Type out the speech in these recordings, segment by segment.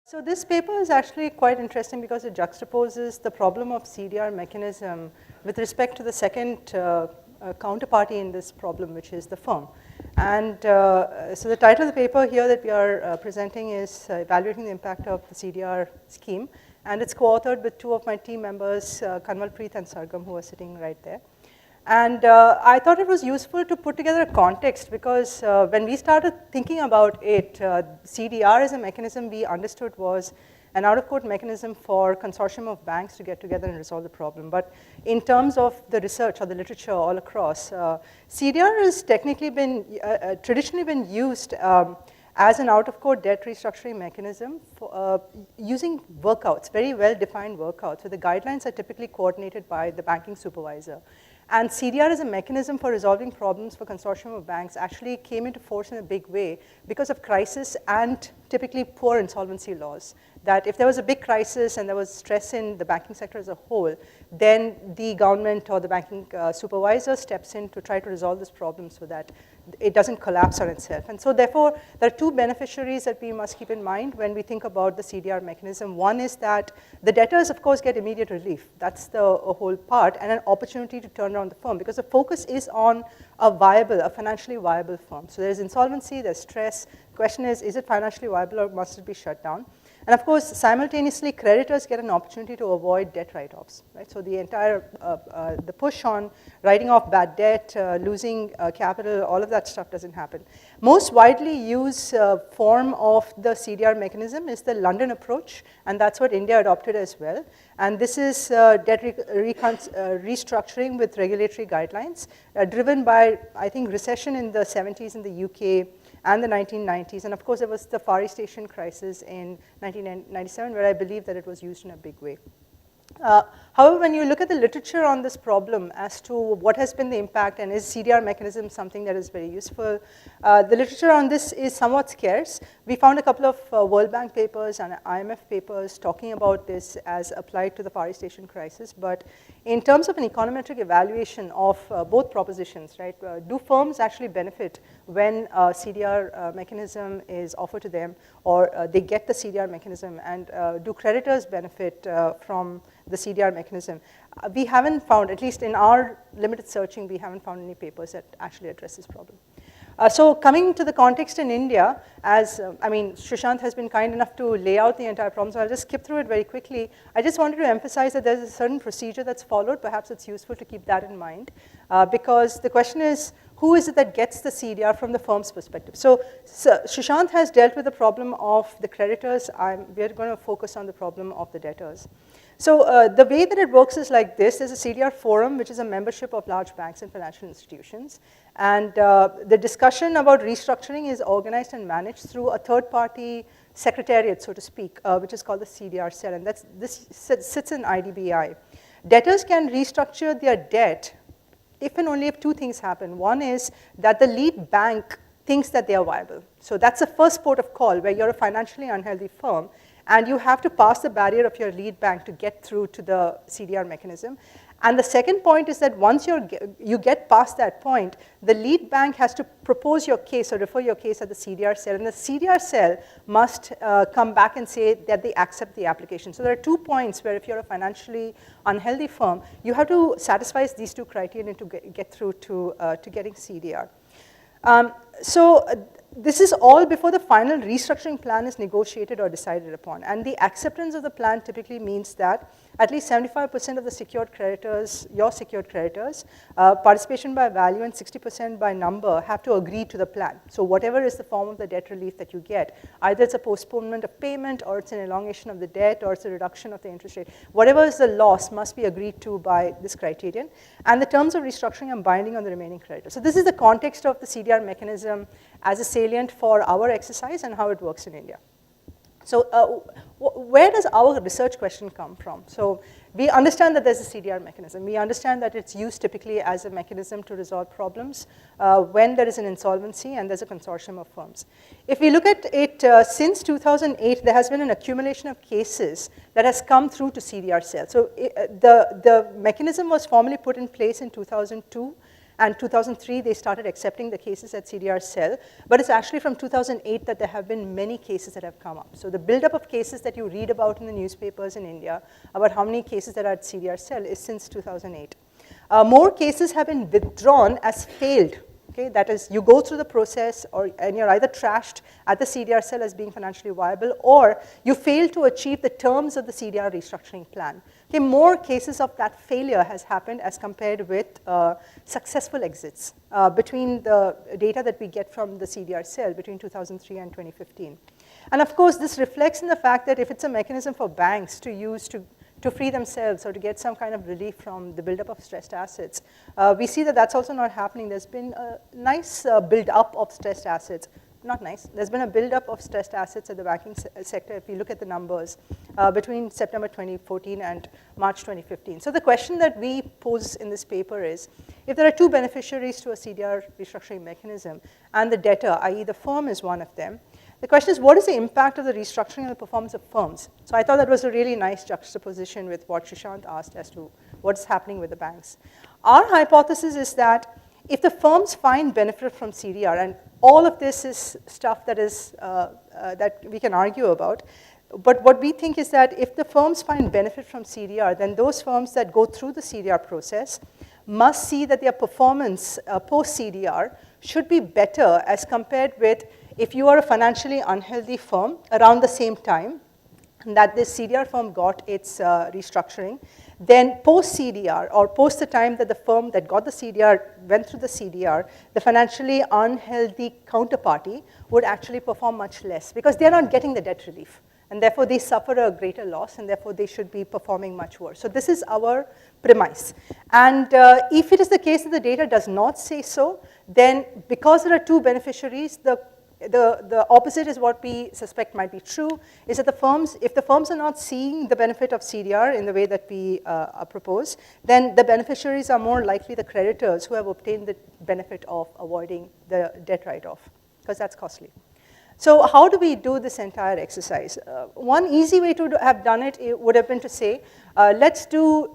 So this paper is actually quite interesting because it juxtaposes the problem of CDR mechanism with respect to the second counterparty in this problem, which is the firm. And so the title of the paper here that we are presenting is Evaluating the Impact of the CDR Scheme. And it's co-authored with two of my team members, Kanwalpreet and Sargam, who are sitting right there. And I thought it was useful to put together a context because when we started thinking about it, CDR as a mechanism we understood was an out-of-court mechanism for consortium of banks to get together and resolve the problem. But in terms of the research or the literature all across, CDR has technically been, traditionally been used as an out-of-court debt restructuring mechanism for, using workouts, very well-defined workouts, where the guidelines are typically coordinated by the banking supervisor. And CDR as a mechanism for resolving problems for consortium of banks actually came into force in a big way because of crisis and typically poor insolvency laws. That if there was a big crisis and there was stress in the banking sector as a whole, then the government or the banking supervisor steps in to try to resolve this problem so that it doesn't collapse on itself. And so therefore, there are two beneficiaries that we must keep in mind when we think about the CDR mechanism. One is that the debtors, of course, get immediate relief. That's the whole part, and an opportunity to turn around the firm, because the focus is on a financially viable firm. So there's insolvency, there's stress. The question is it financially viable or must it be shut down? And of course, simultaneously, creditors get an opportunity to avoid debt write-offs, right? So the entire, the push on writing off bad debt, losing capital, all of that stuff doesn't happen. Most widely used form of the CDR mechanism is the London approach, and that's what India adopted as well. And this is debt restructuring with regulatory guidelines, driven by, I think, recession in the 70s in the UK, and the 1990s. And of course, there was the Far East Asian crisis in 1997, where I believe that it was used in a big way. However, when you look at the literature on this problem as to what has been the impact and is CDR mechanism something that is very useful, the literature on this is somewhat scarce. We found a couple of World Bank papers and IMF papers talking about this as applied to the Far East Asian crisis. But in terms of an econometric evaluation of both propositions, right, do firms actually benefit when a CDR mechanism is offered to them, or they get the CDR mechanism, and do creditors benefit from the CDR mechanism? We haven't found, at least in our limited searching, we haven't found any papers that actually address this problem. So coming to the context in India, as I mean, Sushant has been kind enough to lay out the entire problem, so I'll just skip through it very quickly. I just wanted to emphasize that there's a certain procedure that's followed. Perhaps it's useful to keep that in mind, because the question is, who is it that gets the CDR from the firm's perspective? So Sushant has dealt with the problem of the creditors. We're going to focus on the problem of the debtors. So the way that it works is like this. There's a CDR forum, which is a membership of large banks and financial institutions. And the discussion about restructuring is organized and managed through a third-party secretariat, so to speak, which is called the CDR cell. And this sits in IDBI. Debtors can restructure their debt if and only if two things happen. One is that the lead bank thinks that they are viable. So that's the first port of call, where you're a financially unhealthy firm, and you have to pass the barrier of your lead bank to get through to the CDR mechanism. And the second point is that once you get past that point, the lead bank has to propose your case or refer your case at the CDR cell, and the CDR cell must come back and say that they accept the application. So there are 2 points where if you're a financially unhealthy firm, you have to satisfy these two criteria to get through to getting CDR. This is all before the final restructuring plan is negotiated or decided upon. And the acceptance of the plan typically means that at least 75% of the secured creditors, your secured creditors, participation by value and 60% by number have to agree to the plan. So whatever is the form of the debt relief that you get, either it's a postponement of payment, or it's an elongation of the debt, or it's a reduction of the interest rate. Whatever is the loss must be agreed to by this criterion. And the terms of restructuring are binding on the remaining creditors. So this is the context of the CDR mechanism as a salient for our exercise and how it works in India. So where does our research question come from? So we understand that there's a CDR mechanism. We understand that it's used typically as a mechanism to resolve problems when there is an insolvency and there's a consortium of firms. If we look at it since 2008, there has been an accumulation of cases that has come through to CDR cell. So the mechanism was formally put in place in 2002. And 2003, they started accepting the cases that CDR sell. But it's actually from 2008 that there have been many cases that have come up. So the buildup of cases that you read about in the newspapers in India about how many cases that are at CDR sell is since 2008. More cases have been withdrawn as failed. Okay, that is, you go through the process and you're either trashed at the CDR cell as being financially viable, or you fail to achieve the terms of the CDR restructuring plan. Okay, more cases of that failure has happened as compared with successful exits between the data that we get from the CDR cell between 2003 and 2015. And of course, this reflects in the fact that if it's a mechanism for banks to use to free themselves or to get some kind of relief from the buildup of stressed assets, we see that that's also not happening. There's been a nice build-up of stressed assets. Not nice. There's been a build-up of stressed assets at the banking sector if you look at the numbers between September 2014 and March 2015. So the question that we pose in this paper is, if there are two beneficiaries to a CDR restructuring mechanism and the debtor, i.e. the firm is one of them, the question is, what is the impact of the restructuring on the performance of firms? So I thought that was a really nice juxtaposition with what Srishant asked as to what's happening with the banks. Our hypothesis is that if the firms find benefit from CDR, and all of this is stuff that is that we can argue about, but what we think is that if the firms find benefit from CDR, then those firms that go through the CDR process must see that their performance post-CDR should be better as compared with if you are a financially unhealthy firm around the same time that this CDR firm got its restructuring, then post-CDR or post the time that the firm that got the CDR went through the CDR, the financially unhealthy counterparty would actually perform much less because they're not getting the debt relief. And therefore, they suffer a greater loss, and therefore, they should be performing much worse. So this is our premise. And if it is the case that the data does not say so, then because there are two beneficiaries, the opposite is what we suspect might be true, is that if the firms are not seeing the benefit of CDR in the way that we propose, then the beneficiaries are more likely the creditors who have obtained the benefit of avoiding the debt write-off, because that's costly. So how do we do this entire exercise? One easy way to have done it would have been to say, let's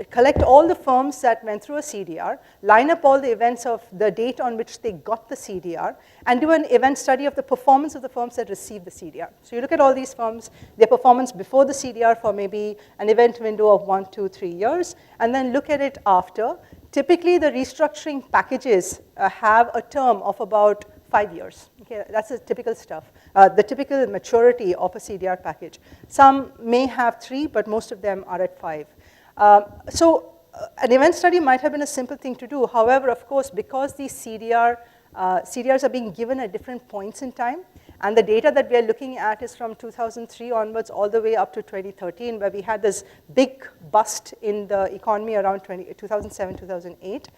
collect all the firms that went through a CDR, line up all the events of the date on which they got the CDR, and do an event study of the performance of the firms that received the CDR. So you look at all these firms, their performance before the CDR for maybe an event window of 1, 2, 3 years, and then look at it after. Typically, the restructuring packages have a term of about 5 years. Okay, that's the typical stuff, the typical maturity of a CDR package. Some may have 3, but most of them are at 5. So an event study might have been a simple thing to do. However, of course, because these CDRs are being given at different points in time, and the data that we are looking at is from 2003 onwards all the way up to 2013, where we had this big bust in the economy around 2007, 2008.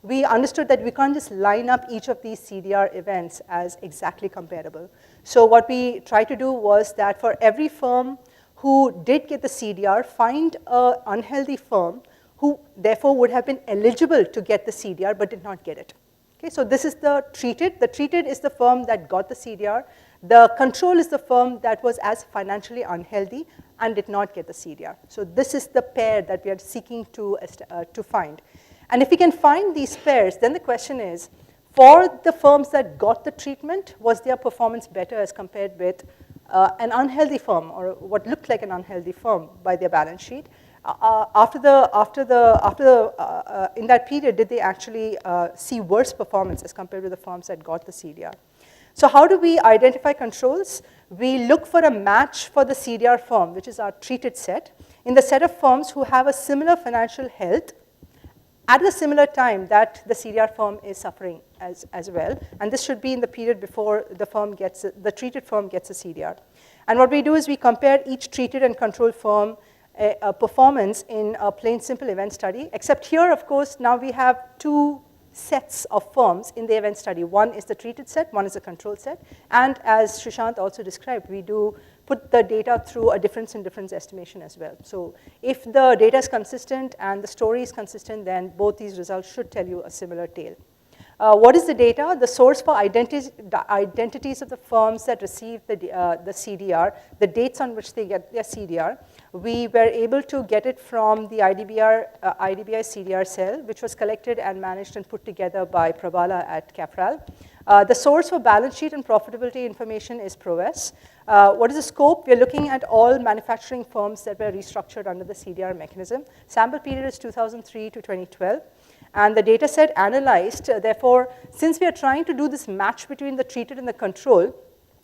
We understood that we can't just line up each of these CDR events as exactly comparable. So what we tried to do was that for every firm who did get the CDR, find an unhealthy firm who therefore would have been eligible to get the CDR but did not get it. Okay, so this is the treated. The treated is the firm that got the CDR. The control is the firm that was as financially unhealthy and did not get the CDR. So this is the pair that we are seeking to find. And if we can find these pairs, then the question is, for the firms that got the treatment, was their performance better as compared with an unhealthy firm, or what looked like an unhealthy firm by their balance sheet? In that period, did they actually see worse performance as compared with the firms that got the CDR? So how do we identify controls? We look for a match for the CDR firm, which is our treated set, in the set of firms who have a similar financial health at a similar time that the CDR firm is suffering as well. And this should be in the period before the treated firm gets a CDR. And what we do is we compare each treated and controlled firm performance in a plain simple event study, except here, of course, now we have two sets of firms in the event study. One is the treated set, one is the control set. And as Srishant also described, we do put the data through a difference in difference estimation as well. So if the data is consistent and the story is consistent, then both these results should tell you a similar tale. What is the data? The source for identities of the firms that receive the CDR, the dates on which they get their CDR, we were able to get it from the IDBI CDR cell, which was collected and managed and put together by Prabhala at CAPRAL. The source for balance sheet and profitability information is ProS. What is the scope? We're looking at all manufacturing firms that were restructured under the CDR mechanism. Sample period is 2003 to 2012. And the data set analyzed, therefore, since we are trying to do this match between the treated and the control,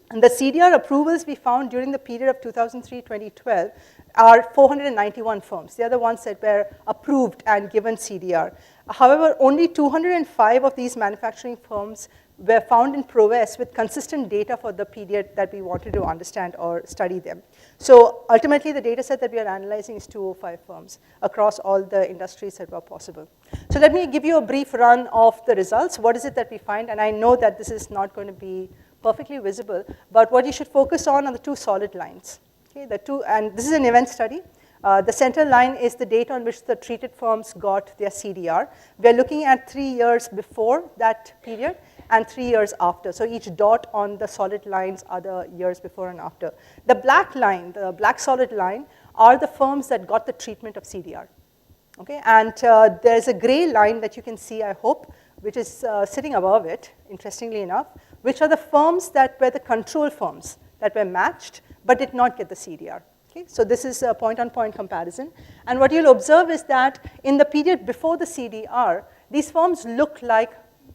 and the CDR approvals we found during the period of 2003-2012 are 491 firms. They are the ones that were approved and given CDR. However, only 205 of these manufacturing firms were found in ProS with consistent data for the period that we wanted to understand or study them. So ultimately, the data set that we are analyzing is 205 firms across all the industries that were possible. So let me give you a brief run of the results. What is it that we find? And I know that this is not going to be perfectly visible, but what you should focus on are the two solid lines. Okay, and this is an event study. The center line is the date on which the treated firms got their CDR. We're looking at 3 years before that period and 3 years after. So each dot on the solid lines are the years before and after. The black line, the black solid line, are the firms that got the treatment of CDR. Okay, and there's a gray line that you can see, I hope, which is sitting above it, interestingly enough, which are the firms that were the control firms that were matched but did not get the CDR. Okay, so this is a point-on-point comparison. And what you'll observe is that in the period before the CDR, these firms look like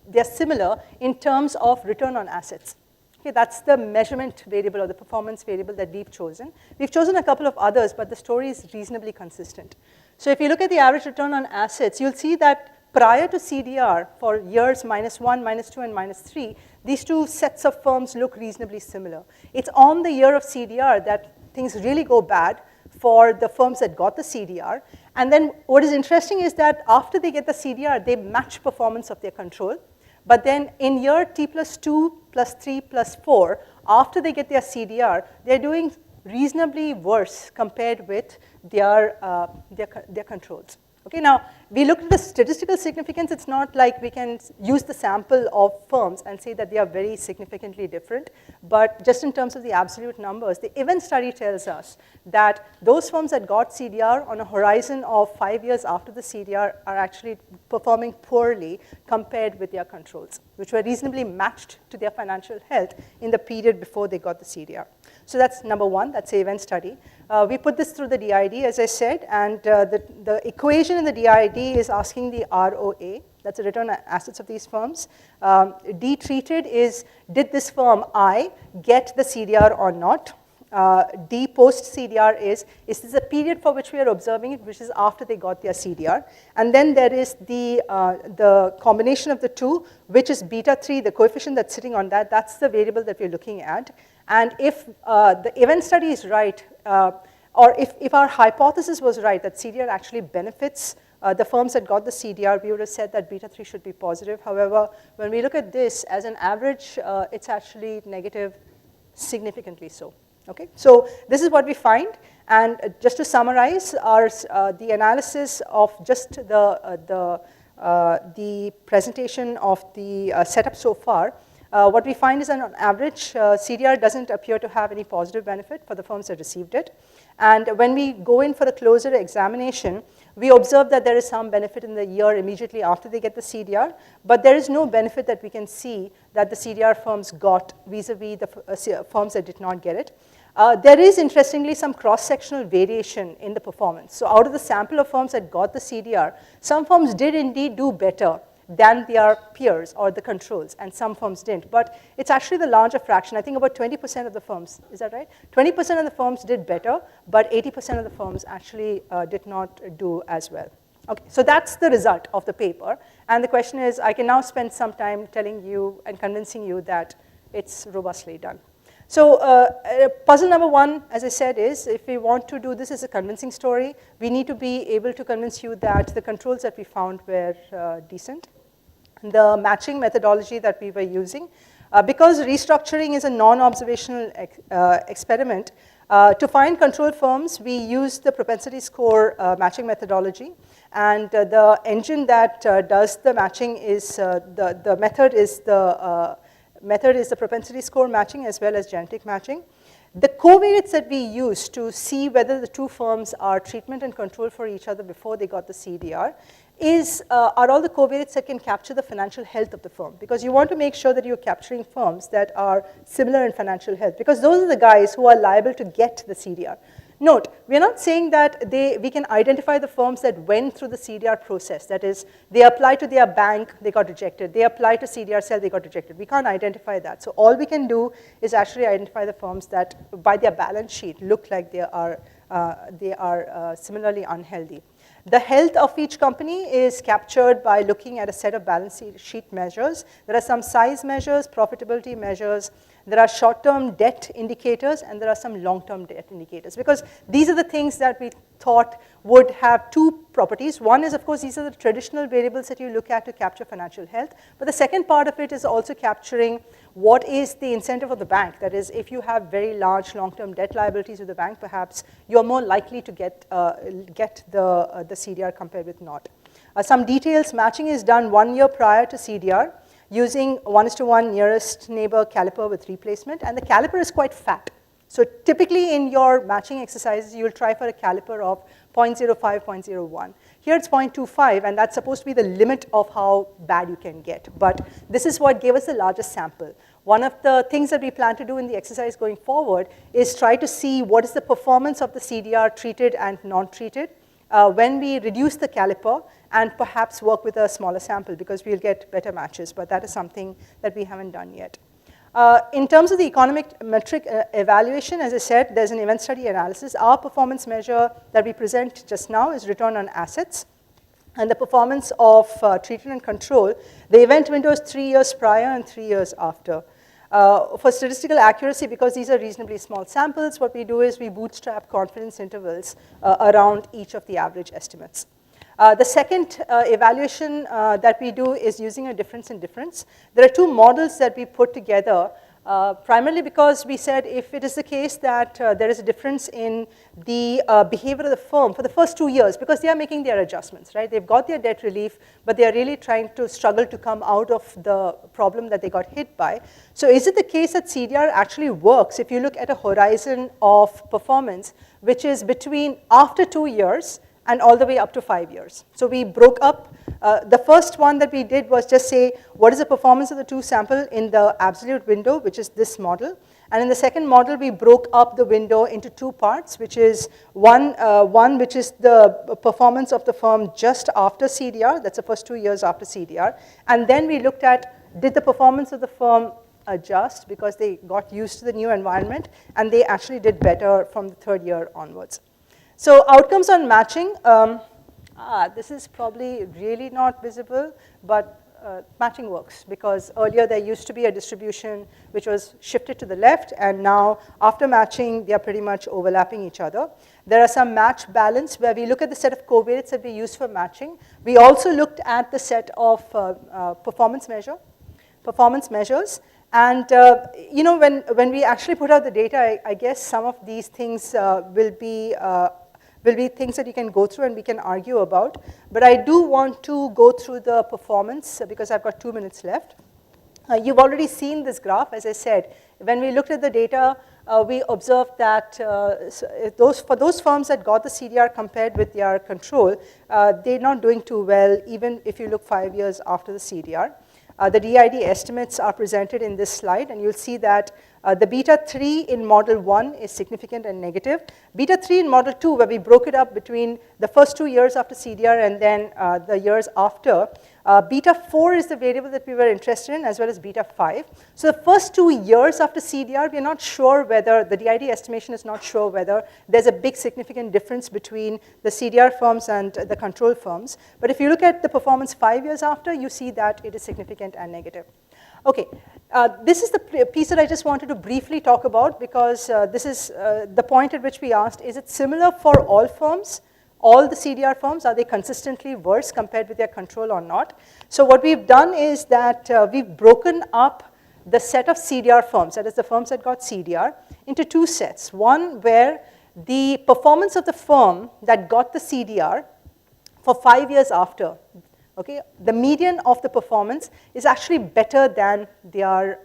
they're similar in terms of return on assets. Okay, that's the measurement variable or the performance variable that we've chosen. We've chosen a couple of others, but the story is reasonably consistent. So if you look at the average return on assets, you'll see that prior to CDR, for years -1, -2, and -3, these two sets of firms look reasonably similar. It's on the year of CDR that things really go bad for the firms that got the CDR. And then what is interesting is that after they get the CDR, they match performance of their control. But then in year T plus 2, plus 3, plus 4, after they get their CDR, they're doing reasonably worse compared with their controls. Okay, now, we looked at the statistical significance. It's not like we can use the sample of firms and say that they are very significantly different. But just in terms of the absolute numbers, the event study tells us that those firms that got CDR on a horizon of 5 years after the CDR are actually performing poorly compared with their controls, which were reasonably matched to their financial health in the period before they got the CDR. So that's number one, that's the event study. We put this through the DID, as I said, and the equation in the DID is asking the ROA, that's the return on assets of these firms. D treated is, did this firm I get the CDR or not? D post CDR is this a period for which we are observing it, which is after they got their CDR? And then there is the combination of the two, which is beta 3, the coefficient that's sitting on that, that's the variable that we're looking at. And if the event study is right, or if our hypothesis was right, that CDR actually benefits the firms that got the CDR, we would have said that beta 3 should be positive. However, when we look at this as an average, it's actually negative, significantly so. Okay, so this is what we find, and just to summarize, the analysis of just the presentation of the setup so far. What we find is that on average, CDR doesn't appear to have any positive benefit for the firms that received it. And when we go in for a closer examination, we observe that there is some benefit in the year immediately after they get the CDR, but there is no benefit that we can see that the CDR firms got vis-a-vis the firms that did not get it. There is, interestingly, some cross-sectional variation in the performance. So out of the sample of firms that got the CDR, some firms did indeed do better than their peers or the controls, and some firms didn't. But it's actually the larger fraction. I think about 20% of the firms, is that right? 20% of the firms did better, but 80% of the firms actually did not do as well. Okay, so that's the result of the paper. And the question is, I can now spend some time telling you and convincing you that it's robustly done. So puzzle number one, as I said, is if we want to do this as a convincing story, we need to be able to convince you that the controls that we found were decent. The matching methodology that we were using, because restructuring is a non-observational experiment, to find control firms, we used the propensity score matching methodology. And the engine that does the matching is, the method is the propensity score matching as well as genetic matching. The covariates that we use to see whether the two firms are treatment and control for each other before they got the CDR are all the covariates that can capture the financial health of the firm, because you want to make sure that you're capturing firms that are similar in financial health, because those are the guys who are liable to get the CDR. Note, we're not saying that we can identify the firms that went through the CDR process. That is, they applied to their bank, they got rejected. They applied to CDR cell, they got rejected. We can't identify that. So all we can do is actually identify the firms that, by their balance sheet, look like they are similarly unhealthy. The health of each company is captured by looking at a set of balance sheet measures. There are some size measures, profitability measures. There are short-term debt indicators, and there are some long-term debt indicators, because these are the things that we thought would have two properties. One is, of course, these are the traditional variables that you look at to capture financial health, but the second part of it is also capturing what is the incentive of the bank. That is, if you have very large long-term debt liabilities with the bank, perhaps you're more likely to get the CDR compared with not. Some details: matching is done 1 year prior to CDR, using 1:1 nearest neighbor caliper with replacement, and the caliper is quite fat. So typically in your matching exercises, you'll try for a caliper of 0.05, 0.01. Here it's 0.25, and that's supposed to be the limit of how bad you can get. But this is what gave us the largest sample. One of the things that we plan to do in the exercise going forward is try to see what is the performance of the CDR treated and non-treated when we reduce the caliper, and perhaps work with a smaller sample, because we'll get better matches, but that is something that we haven't done yet. In terms of the economic metric evaluation, as I said, there's an event study analysis. Our performance measure that we present just now is return on assets, and the performance of treatment and control. The event window is 3 years prior and 3 years after. For statistical accuracy, because these are reasonably small samples, what we do is we bootstrap confidence intervals around each of the average estimates. The second evaluation that we do is using a difference in difference. There are two models that we put together, primarily because we said if it is the case that there is a difference in the behavior of the firm for the first 2 years, because they are making their adjustments, right? They've got their debt relief, but they are really trying to struggle to come out of the problem that they got hit by. So is it the case that CDR actually works if you look at a horizon of performance, which is between after 2 years and all the way up to 5 years. So we broke up, the first one that we did was just say, what is the performance of the two sample in the absolute window, which is this model. And in the second model, we broke up the window into two parts, which is one which is the performance of the firm just after CDR, that's the first 2 years after CDR. And then we looked at, did the performance of the firm adjust because they got used to the new environment, and they actually did better from the third year onwards. So outcomes on matching, this is probably really not visible, but matching works, because earlier there used to be a distribution which was shifted to the left, and now after matching, they are pretty much overlapping each other. There are some match balance where we look at the set of covariates that we use for matching. We also looked at the set of performance measures. And you know, when we actually put out the data, I guess some of these things will be things that you can go through and we can argue about. But I do want to go through the performance because I've got 2 minutes left. You've already seen this graph. As I said, when we looked at the data, we observed that for those firms that got the CDR compared with their control, they're not doing too well, even if you look 5 years after the CDR. The DID estimates are presented in this slide, and you'll see that the beta 3 in model 1 is significant and negative. Beta 3 in model 2, where we broke it up between the first 2 years after CDR and then the years after, beta 4 is the variable that we were interested in, as well as beta 5. So the first 2 years after CDR, we're not sure whether, the DID estimation is not sure whether there's a big significant difference between the CDR firms and the control firms. But if you look at the performance 5 years after, you see that it is significant and negative. Okay, this is the piece that I just wanted to briefly talk about, because this is the point at which we asked, is it similar for all firms? All the CDR firms, are they consistently worse compared with their control or not? So what we've done is that we've broken up the set of CDR firms, that is the firms that got CDR, into two sets. One where the performance of the firm that got the CDR for 5 years after, okay, the median of the performance is actually better than their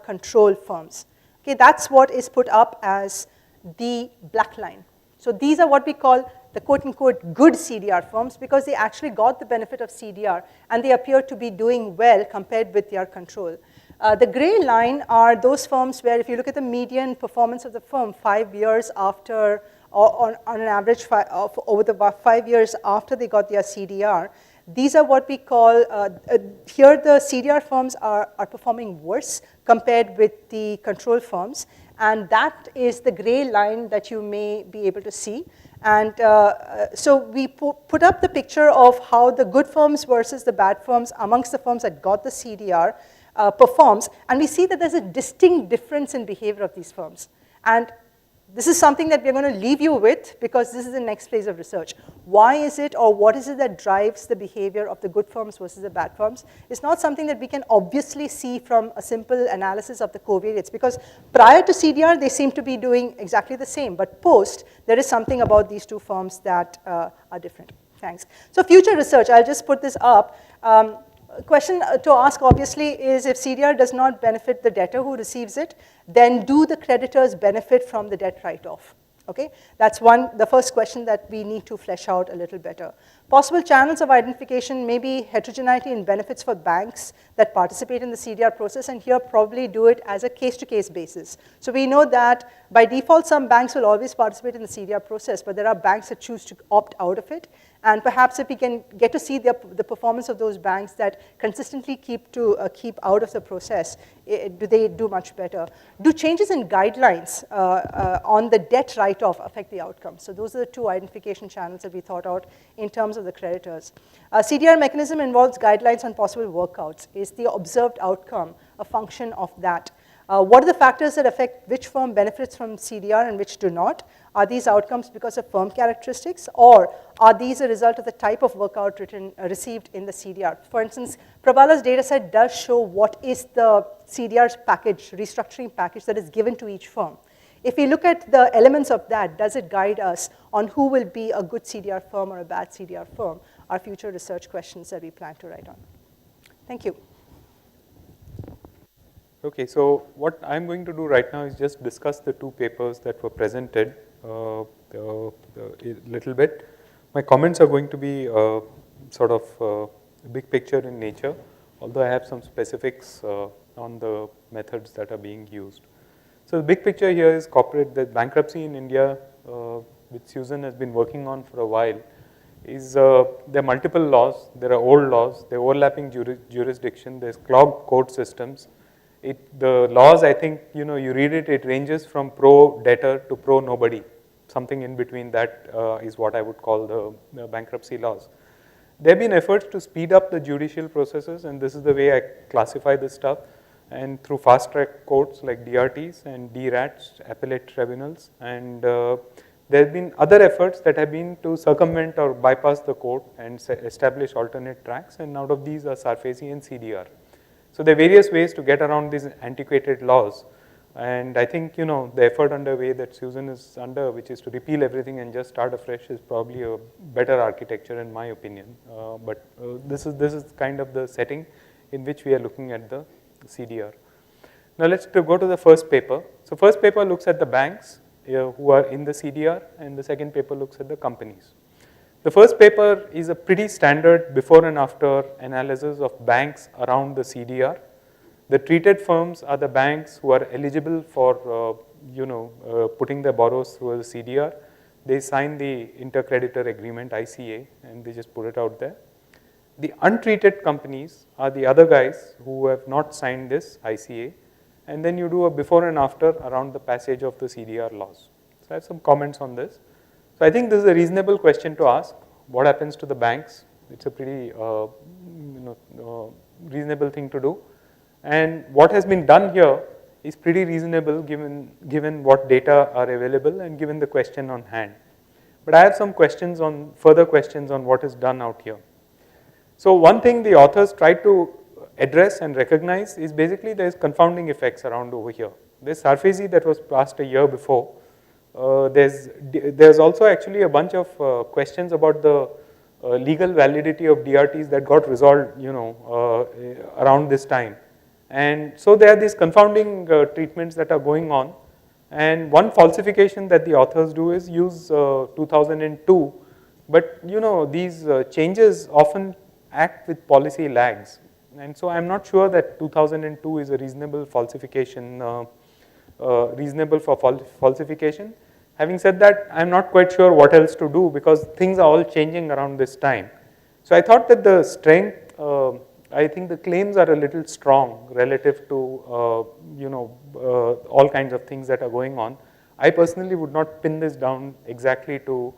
control firms. Okay, that's what is put up as the black line. So these are what we call the quote-unquote good CDR firms because they actually got the benefit of CDR and they appear to be doing well compared with their control. The gray line are those firms where if you look at the median performance of the firm 5 years after, or on an average over the 5 years after they got their CDR, these are what we call, here the CDR firms are performing worse compared with the control firms. And that is the gray line that you may be able to see. And so we put up the picture of how the good firms versus the bad firms amongst the firms that got the CDR performs. And we see that there's a distinct difference in behavior of these firms. And this is something that we're going to leave you with because this is the next phase of research. Why is it or what is it that drives the behavior of the good firms versus the bad firms? It's not something that we can obviously see from a simple analysis of the covariates because prior to CDR, they seem to be doing exactly the same. But post, there is something about these two firms that are different. Thanks. So future research, I'll just put this up. Question to ask obviously is if CDR does not benefit the debtor who receives it, then do the creditors benefit from the debt write-off? Okay, that's the first question that we need to flesh out a little better. Possible channels of identification may be heterogeneity in benefits for banks that participate in the CDR process, and here probably do it as a case-to-case basis. So we know that by default, some banks will always participate in the CDR process, but there are banks that choose to opt out of it. And perhaps if we can get to see the performance of those banks that consistently keep out of the process, do they do much better? Do changes in guidelines on the debt write-off affect the outcome? So those are the two identification channels that we thought out in terms of the creditors. CDR mechanism involves guidelines on possible workouts. Is the observed outcome a function of that? What are the factors that affect which firm benefits from CDR and which do not? Are these outcomes because of firm characteristics, or are these a result of the type of workout received in the CDR? For instance, Prabhala's data set does show what is the CDR's package, restructuring package that is given to each firm. If we look at the elements of that, does it guide us on who will be a good CDR firm or a bad CDR firm? Our future research questions that we plan to write on. Thank you. Okay, so what I'm going to do right now is just discuss the two papers that were presented a little bit. My comments are going to be sort of big picture in nature, although I have some specifics on the methods that are being used. So the big picture here is the bankruptcy in India, which Susan has been working on for a while, is there are multiple laws, there are old laws, there are overlapping jurisdiction, there's clogged court systems. The laws, I think, you read it, it ranges from pro-debtor to pro-nobody. Something in between that is what I would call the bankruptcy laws. There have been efforts to speed up the judicial processes, and this is the way I classify this stuff, and through fast-track courts like DRTs and DRATs, appellate tribunals, and there have been other efforts that have been to circumvent or bypass the court and establish alternate tracks, and out of these are SARFAESI and CDR. So there are various ways to get around these antiquated laws, and I think the effort underway that Susan is under, which is to repeal everything and just start afresh, is probably a better architecture in my opinion. But this is kind of the setting in which we are looking at the CDR. Now let's go to the first paper. So first paper looks at the banks who are in the CDR, and the second paper looks at the companies. The first paper is a pretty standard before and after analysis of banks around the CDR. The treated firms are the banks who are eligible for putting their borrowers through the CDR. They sign the intercreditor agreement, ICA, and they just put it out there. The untreated companies are the other guys who have not signed this ICA, and then you do a before and after around the passage of the CDR laws. So I have some comments on this. So I think this is a reasonable question to ask. What happens to the banks? It's a pretty reasonable thing to do. And what has been done here is pretty reasonable given what data are available and given the question on hand. But I have some further questions on what is done out here. So one thing the authors tried to address and recognize is basically there's confounding effects around over here. There's SARFAESI that was passed a year before. There's also actually a bunch of questions about the legal validity of DRTs that got resolved, around this time. And so there are these confounding treatments that are going on. And one falsification that the authors do is use 2002, but you know, these changes often act with policy lags. And so I'm not sure that 2002 is a reasonable falsification, reasonable for falsification. Having said that, I'm not quite sure what else to do because things are all changing around this time. So I thought that the strength, I think the claims are a little strong relative to you know, all kinds of things that are going on. I personally would not pin this down exactly to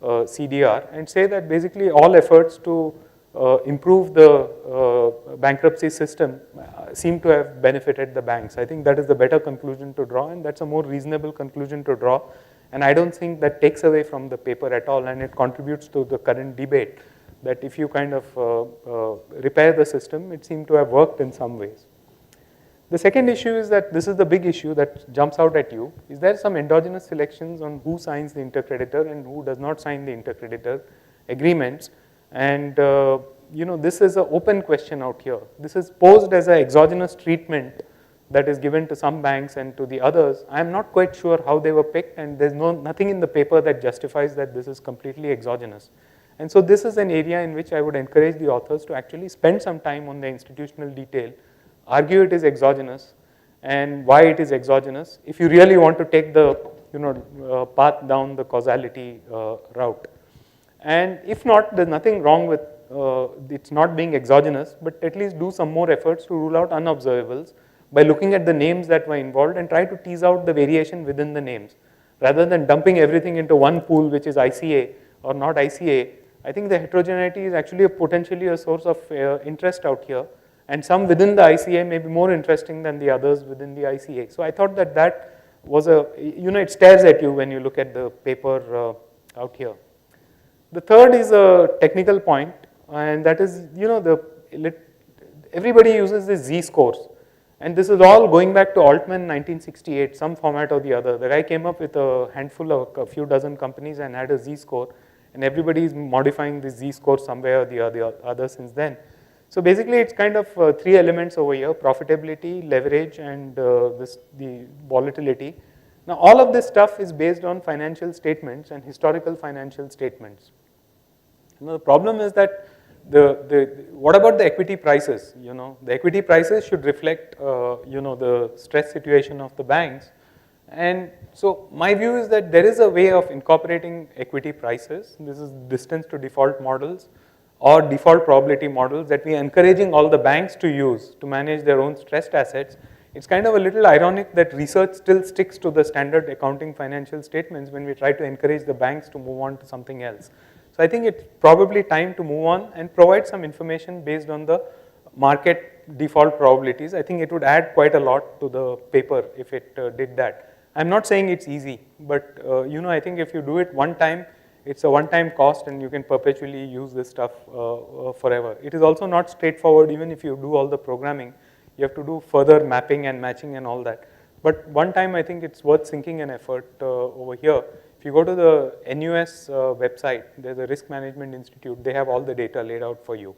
CDR and say that basically all efforts to improve the bankruptcy system seem to have benefited the banks. I think that is the better conclusion to draw, and that's a more reasonable conclusion to draw. And I don't think that takes away from the paper at all, and it contributes to the current debate that if you kind of repair the system, it seemed to have worked in some ways. The second issue is that this is the big issue that jumps out at you. Is there some endogenous selections on who signs the intercreditor and who does not sign the intercreditor agreements? And you know, this is an open question out here. This is posed as an exogenous treatment that is given to some banks and to the others. I am not quite sure how they were picked, and there's nothing in the paper that justifies that this is completely exogenous. And so this is an area in which I would encourage the authors to actually spend some time on the institutional detail, argue it is exogenous and why it is exogenous if you really want to take the path down the causality route. And if not, there's nothing wrong with it's not being exogenous, but at least do some more efforts to rule out unobservables by looking at the names that were involved and try to tease out the variation within the names. Rather than dumping everything into one pool, which is ICA or not ICA, I think the heterogeneity is actually potentially a source of interest out here, and some within the ICA may be more interesting than the others within the ICA. So I thought that that was a, it stares at you when you look at the paper out here. The third is a technical point, and that is, everybody uses the Z-scores. And this is all going back to Altman 1968, some format or the other. The guy came up with a handful of a few dozen companies and had a Z-score, and everybody is modifying the Z-score somewhere or the other since then. So basically it's kind of three elements over here: profitability, leverage, and the volatility. Now all of this stuff is based on financial statements and historical financial statements. Now the problem is that what about the equity prices? The equity prices should reflect the stress situation of the banks. And so my view is that there is a way of incorporating equity prices. This is distance to default models or default probability models that we are encouraging all the banks to use to manage their own stressed assets. It's kind of a little ironic that research still sticks to the standard accounting financial statements when we try to encourage the banks to move on to something else. So I think it's probably time to move on and provide some information based on the market default probabilities. I think it would add quite a lot to the paper if it did that. I'm not saying it's easy, but I think if you do it one time, it's a one-time cost and you can perpetually use this stuff forever. It is also not straightforward. Even if you do all the programming, you have to do further mapping and matching and all that. But one time I think it's worth sinking an effort over here. If you go to the NUS website, there's a Risk Management Institute. They have all the data laid out for you.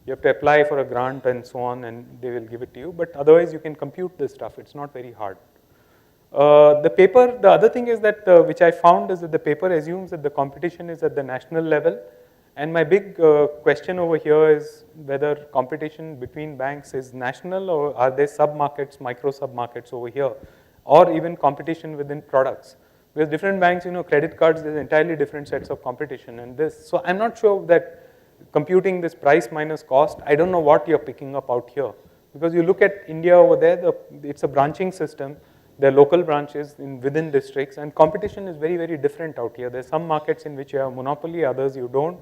You have to apply for a grant and so on, and they will give it to you. But otherwise, you can compute this stuff. It's not very hard. The paper, the other thing is that, which I found is that the paper assumes that the competition is at the national level. And my big question over here is whether competition between banks is national, or are there sub-markets, micro sub-markets over here, or even competition within products. Because different banks, credit cards, there's entirely different sets of competition and this. So I'm not sure that computing this price minus cost, I don't know what you're picking up out here. Because you look at India over there, it's a branching system. There are local branches within districts, and competition is very, very different out here. There's some markets in which you have monopoly, others you don't.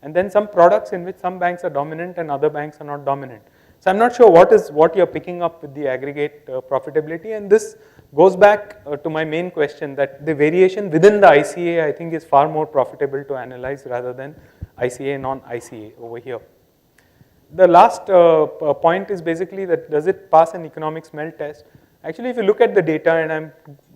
And then some products in which some banks are dominant and other banks are not dominant. So I'm not sure what you're picking up with the aggregate profitability, and this goes back to my main question that the variation within the ICA I think is far more profitable to analyze rather than ICA, non-ICA over here. The last point is basically that does it pass an economic smell test? Actually, if you look at the data, and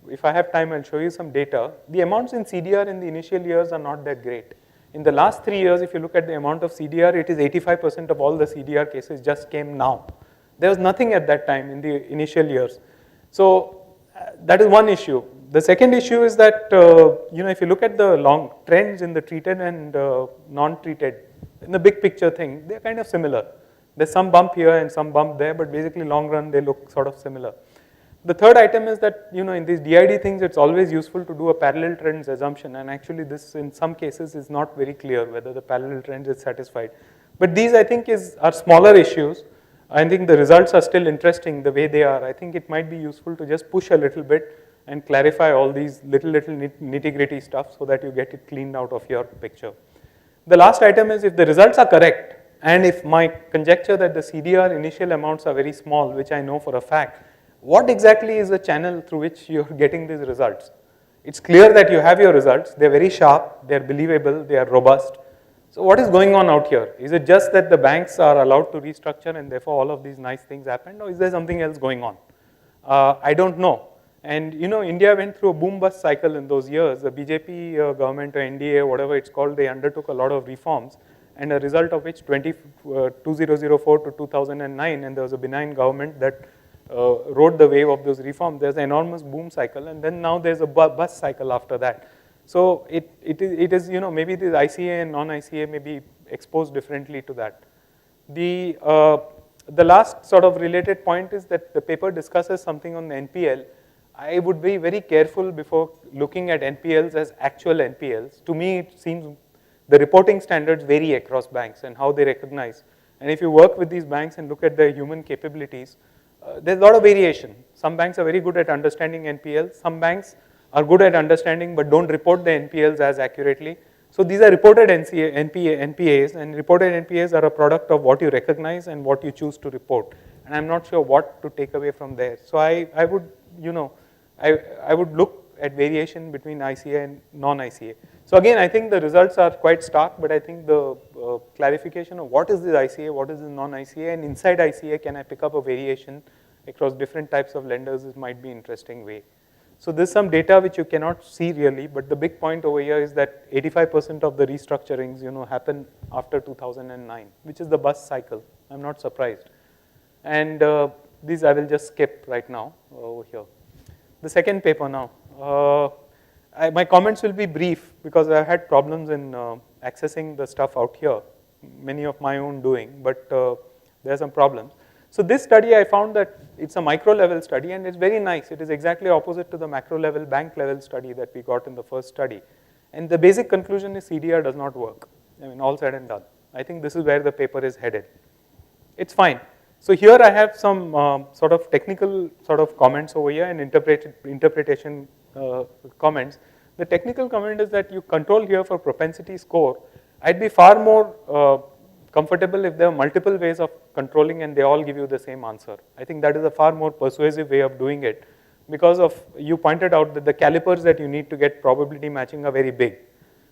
if I have time I'll show you some data, the amounts in CDR in the initial years are not that great. In the last 3 years, if you look at the amount of CDR, it is 85% of all the CDR cases just came now. There was nothing at that time in the initial years. So that is one issue. The second issue is that, if you look at the long trends in the treated and non-treated, in the big picture thing, they're kind of similar. There's some bump here and some bump there, but basically long run, they look sort of similar. The third item is that, in these DID things, it's always useful to do a parallel trends assumption, and actually this in some cases is not very clear whether the parallel trends is satisfied. But these I think are smaller issues. I think the results are still interesting the way they are. I think it might be useful to just push a little bit and clarify all these little nitty-gritty stuff so that you get it cleaned out of your picture. The last item is if the results are correct, and if my conjecture that the CDR initial amounts are very small, which I know for a fact, what exactly is the channel through which you're getting these results? It's clear that you have your results, they're very sharp, they're believable, they are robust. So what is going on out here? Is it just that the banks are allowed to restructure and therefore all of these nice things happened, or is there something else going on? I don't know. And India went through a boom bust cycle in those years. The BJP government or NDA, whatever it's called, they undertook a lot of reforms, and a result of which 2004 to 2009, and there was a benign government that rode the wave of those reforms. There's an enormous boom cycle, and then now there's a bust cycle after that. So it is maybe the ICA and non-ICA may be exposed differently to that. The last sort of related point is that the paper discusses something on the NPL. I would be very careful before looking at NPLs as actual NPLs. To me, it seems the reporting standards vary across banks and how they recognize. And if you work with these banks and look at their human capabilities, there's a lot of variation. Some banks are very good at understanding NPLs. Some banks are good at understanding but don't report the NPLs as accurately. So these are reported NPAs, and reported NPAs are a product of what you recognize and what you choose to report. And I'm not sure what to take away from there. So I would, I would look at variation between ICA and non-ICA. So again, I think the results are quite stark, but I think the clarification of what is the ICA, what is the non-ICA, and inside ICA, can I pick up a variation across different types of lenders, it might be an interesting way. So there's some data which you cannot see really, but the big point over here is that 85% of the restructurings, happen after 2009, which is the bust cycle. I'm not surprised. And these I will just skip right now over here. The second paper now. My comments will be brief because I had problems in accessing the stuff out here, many of my own doing, but there are some problems. So this study, I found that it's a micro level study and it's very nice. It is exactly opposite to the macro level, bank level study that we got in the first study. And the basic conclusion is CDR does not work. I mean, all said and done. I think this is where the paper is headed. It's fine. So here I have some sort of technical sort of comments over here and interpretation comments. The technical comment is that you control here for propensity score. I'd be far more comfortable if there are multiple ways of controlling and they all give you the same answer. I think that is a far more persuasive way of doing it because of, you pointed out that the calipers that you need to get probability matching are very big.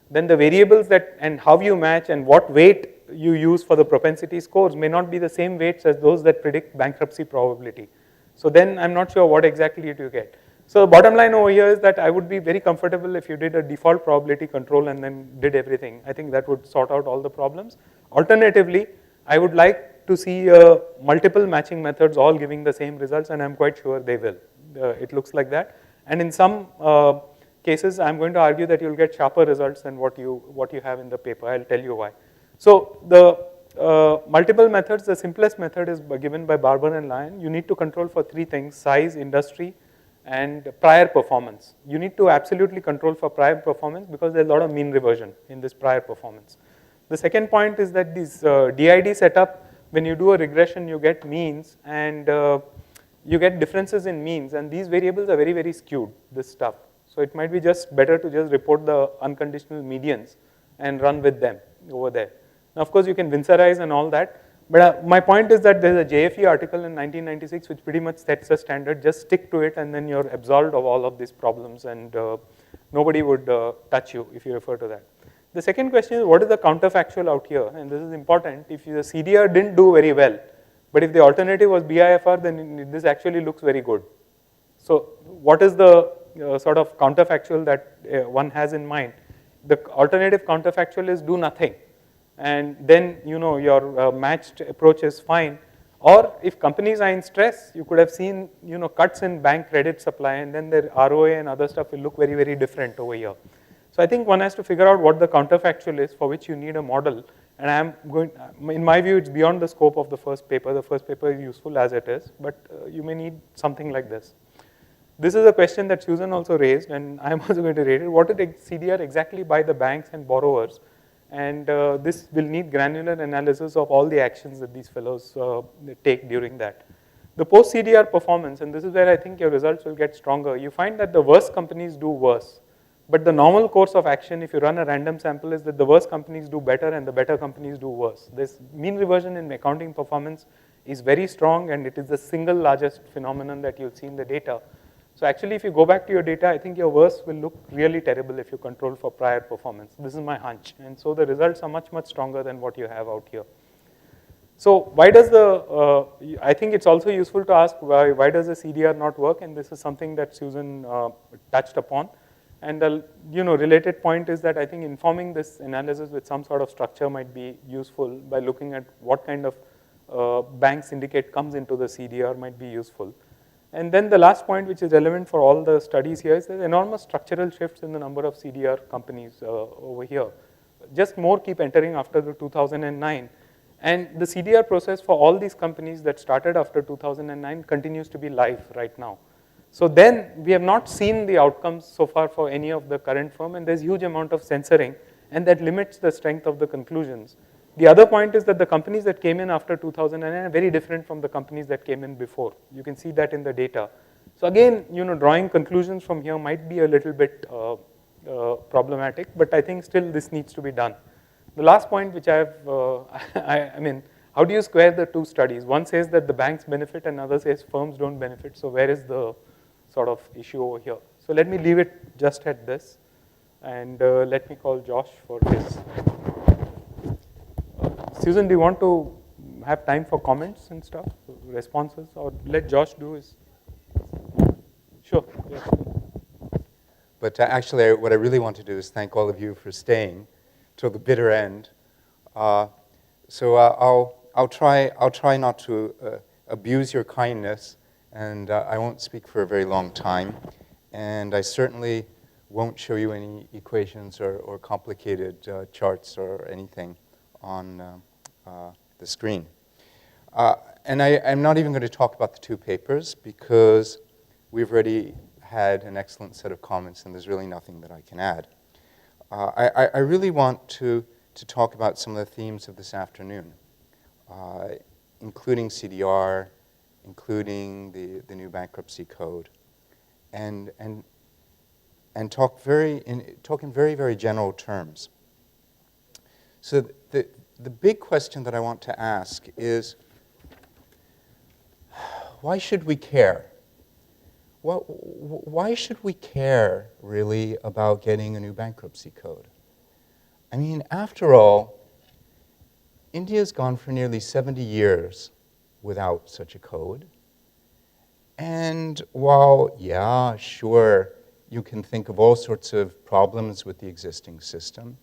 Then the variables that and how you match and what weight you use for the propensity scores may not be the same weights as those that predict bankruptcy probability. So then I'm not sure what exactly you get. So the bottom line over here is that I would be very comfortable if you did a default probability control and then did everything. I think that would sort out all the problems. Alternatively, I would like to see multiple matching methods all giving the same results, and I'm quite sure they will. It looks like that. And in some cases, I'm going to argue that you'll get sharper results than what you have in the paper. I'll tell you why. So the multiple methods, the simplest method is given by Barber and Lyon. You need to control for three things: size, industry, and prior performance. You need to absolutely control for prior performance because there's a lot of mean reversion in this prior performance. The second point is that this DID setup, when you do a regression, you get means and you get differences in means, and these variables are very, very skewed, this stuff. So it might be just better to just report the unconditional medians and run with them over there. Now, of course, you can Winsorize and all that, but my point is that there's a JFE article in 1996 which pretty much sets a standard. Just stick to it and then you're absolved of all of these problems, and nobody would touch you if you refer to that. The second question is, what is the counterfactual out here? And this is important. If the CDR didn't do very well, but if the alternative was BIFR, then this actually looks very good. So what is the sort of counterfactual that one has in mind? The alternative counterfactual is do nothing, and then your matched approach is fine. Or if companies are in stress, you could have seen, cuts in bank credit supply, and then their ROA and other stuff will look very, very different over here. So I think one has to figure out what the counterfactual is for which you need a model. And in my view, it's beyond the scope of the first paper. The first paper is useful as it is, but you may need something like this. This is a question that Susan also raised, and I'm also going to raise it. What is CDR exactly by the banks and borrowers? And this will need granular analysis of all the actions that these fellows take during that. The post-CDR performance, and this is where I think your results will get stronger. You find that the worst companies do worse. But the normal course of action, if you run a random sample, is that the worst companies do better and the better companies do worse. This mean reversion in accounting performance is very strong, and it is the single largest phenomenon that you'll see in the data. So actually, if you go back to your data, I think your worst will look really terrible if you control for prior performance. This is my hunch. And so the results are much, much stronger than what you have out here. So why does I think it's also useful to ask why does the CDR not work? And this is something that Susan touched upon. And the related point is that I think informing this analysis with some sort of structure might be useful by looking at what kind of bank syndicate comes into the CDR might be useful. And then the last point, which is relevant for all the studies here, is there's enormous structural shifts in the number of CDR companies over here. Just more keep entering after the 2009. And the CDR process for all these companies that started after 2009 continues to be live right now. So then we have not seen the outcomes so far for any of the current firm, and there's huge amount of censoring, and that limits the strength of the conclusions. The other point is that the companies that came in after 2009 are very different from the companies that came in before. You can see that in the data. So again, drawing conclusions from here might be a little bit problematic, but I think still this needs to be done. The last point which I have, I mean, how do you square the two studies? One says that the banks benefit, and another says firms don't benefit. So where is the sort of issue over here? So let me leave it just at this, and let me call Josh for his. Susan, do you want to have time for comments and stuff, responses, or let Josh do his? Sure. Yeah. But actually, what I really want to do is thank all of you for staying till the bitter end. So I'll try not to abuse your kindness, and I won't speak for a very long time. And I certainly won't show you any equations or complicated charts or anything on the screen. And I'm not even going to talk about the two papers because we've already had an excellent set of comments, and there's really nothing that I can add. I really want to talk about some of the themes of this afternoon, including CDR, including the new bankruptcy code, and talk in very, very general terms. So the big question that I want to ask is, why should we care? Why should we care, really, about getting a new bankruptcy code? I mean, after all, India's gone for nearly 70 years without such a code. And while, yeah, sure, you can think of all sorts of problems with the existing system,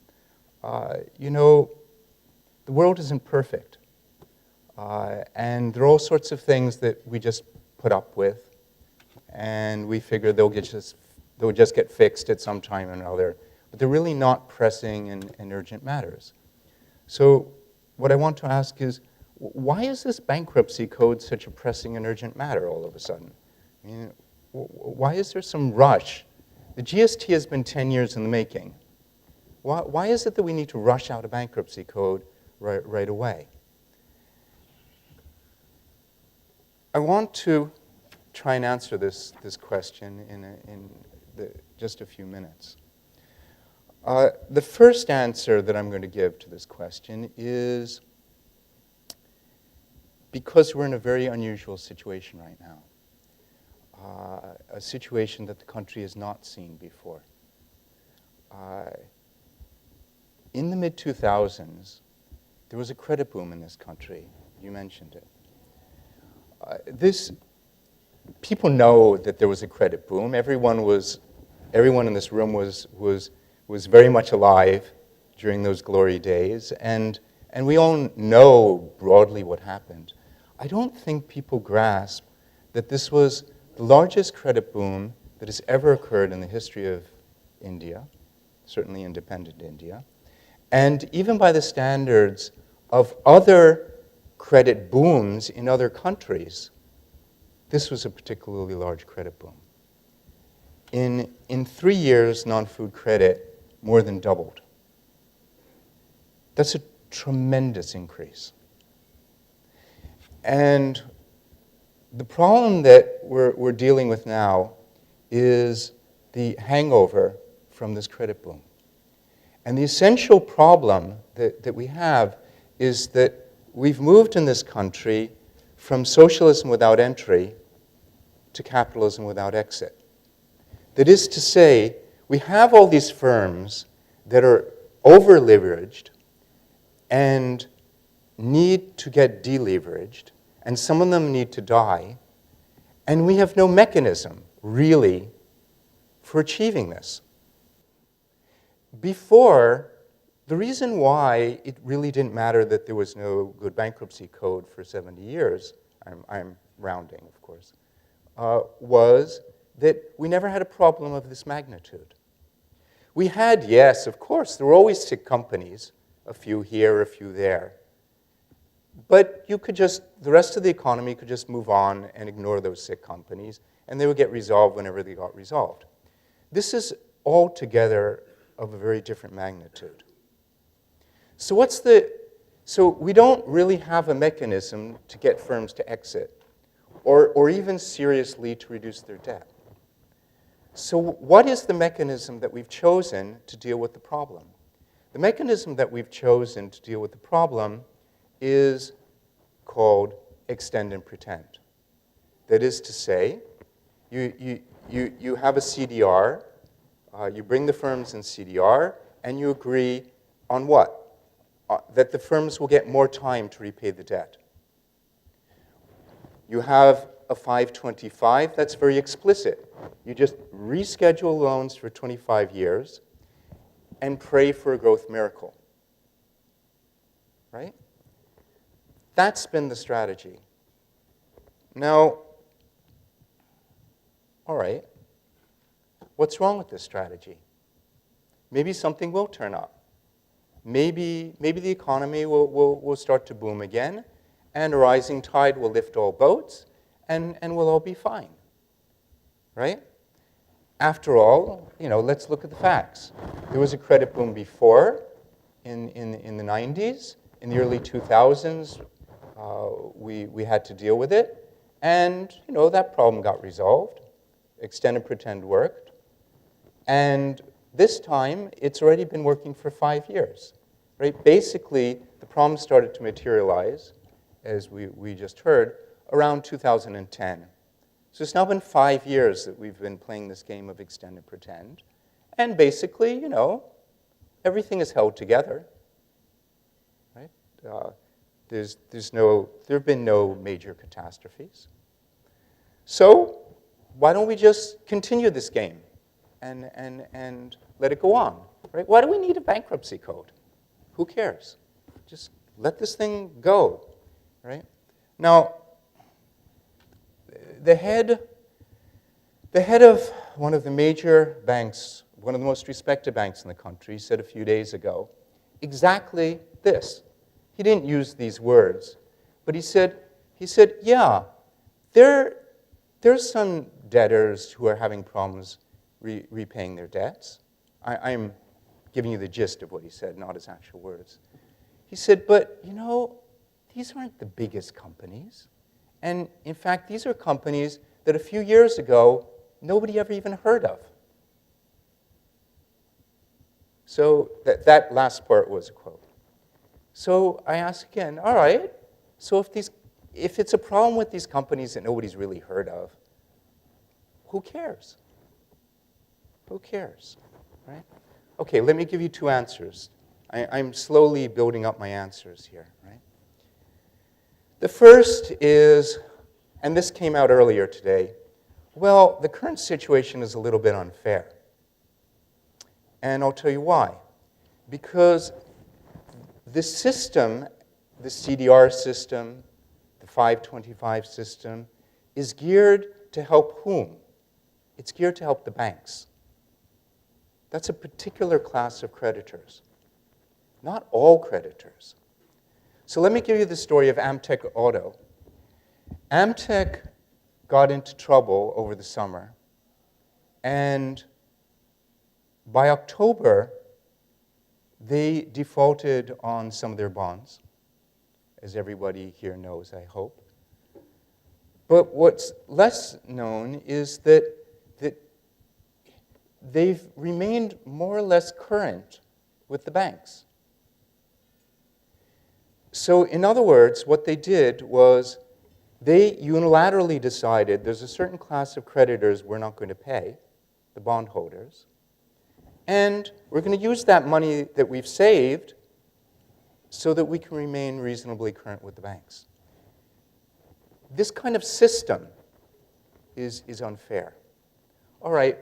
the world isn't perfect. And there are all sorts of things that we just put up with, and we figure they'll just get fixed at some time or another. But they're really not pressing and urgent matters. So what I want to ask is, why is this bankruptcy code such a pressing and urgent matter all of a sudden? I mean, why is there some rush? The GST has been 10 years in the making. Why is it that we need to rush out a bankruptcy code right away? I want to try and answer this question in just a few minutes. The first answer that I'm going to give to this question is because we're in a very unusual situation right now, a situation that the country has not seen before. In the mid-2000s, there was a credit boom in this country. You mentioned it. People know that there was a credit boom. Everyone in this room was very much alive during those glory days, and we all know broadly what happened. I don't think people grasp that this was the largest credit boom that has ever occurred in the history of India, certainly independent India, and even by the standards of other credit booms in other countries, this was a particularly large credit boom. In 3 years, non-food credit more than doubled. That's a tremendous increase. And the problem that we're dealing with now is the hangover from this credit boom. And the essential problem that we have is that we've moved in this country from socialism without entry to capitalism without exit. That is to say, we have all these firms that are over-leveraged and need to get deleveraged, and some of them need to die, and we have no mechanism, really, for achieving this. Before, the reason why it really didn't matter that there was no good bankruptcy code for 70 years, I'm rounding, of course, was that we never had a problem of this magnitude. We had, yes, of course, there were always sick companies, a few here, a few there. But you could just, the rest of the economy could just move on and ignore those sick companies, and they would get resolved whenever they got resolved. This is altogether of a very different magnitude. So so we don't really have a mechanism to get firms to exit, or even seriously to reduce their debt. So what is the mechanism that we've chosen to deal with the problem? The mechanism that we've chosen to deal with the problem is called extend and pretend. That is to say, you have a CDR, you bring the firms in CDR, and you agree on what? That the firms will get more time to repay the debt. You have a 525, that's very explicit. You just reschedule loans for 25 years and pray for a growth miracle. Right? That's been the strategy. Now, all right, what's wrong with this strategy? Maybe something will turn up. Maybe the economy will start to boom again, and a rising tide will lift all boats, and we'll all be fine, right? After all, let's look at the facts. There was a credit boom before, in the 90s. In the early 2000s, we had to deal with it, and that problem got resolved. Extend and pretend worked, and this time it's already been working for 5 years, right? Basically, the problem started to materialize, as we just heard, around 2010. So it's now been 5 years that we've been playing this game of extend and pretend. And basically, everything is held together. Right? There have been no major catastrophes. So why don't we just continue this game and let it go on? Right? Why do we need a bankruptcy code? Who cares? Just let this thing go. Right? Now, the head of one of the major banks, one of the most respected banks in the country, said a few days ago exactly this. He didn't use these words, but he said, yeah, there's some debtors who are having problems repaying their debts. I'm giving you the gist of what he said, not his actual words. He said, but these aren't the biggest companies. And in fact, these are companies that a few years ago, nobody ever even heard of. So that last part was a quote. So I ask again, all right, so if it's a problem with these companies that nobody's really heard of, who cares? Who cares, right? Okay, let me give you two answers. I'm slowly building up my answers here, right? The first is, and this came out earlier today, well, the current situation is a little bit unfair. And I'll tell you why. Because the system, the CDR system, the 525 system, is geared to help whom? It's geared to help the banks. That's a particular class of creditors, not all creditors. So let me give you the story of Amtech Auto. Amtech got into trouble over the summer, and by October, they defaulted on some of their bonds, as everybody here knows, I hope. But what's less known is that they've remained more or less current with the banks. So in other words, what they did was they unilaterally decided there's a certain class of creditors we're not going to pay, the bondholders, and we're going to use that money that we've saved so that we can remain reasonably current with the banks. This kind of system is unfair. All right,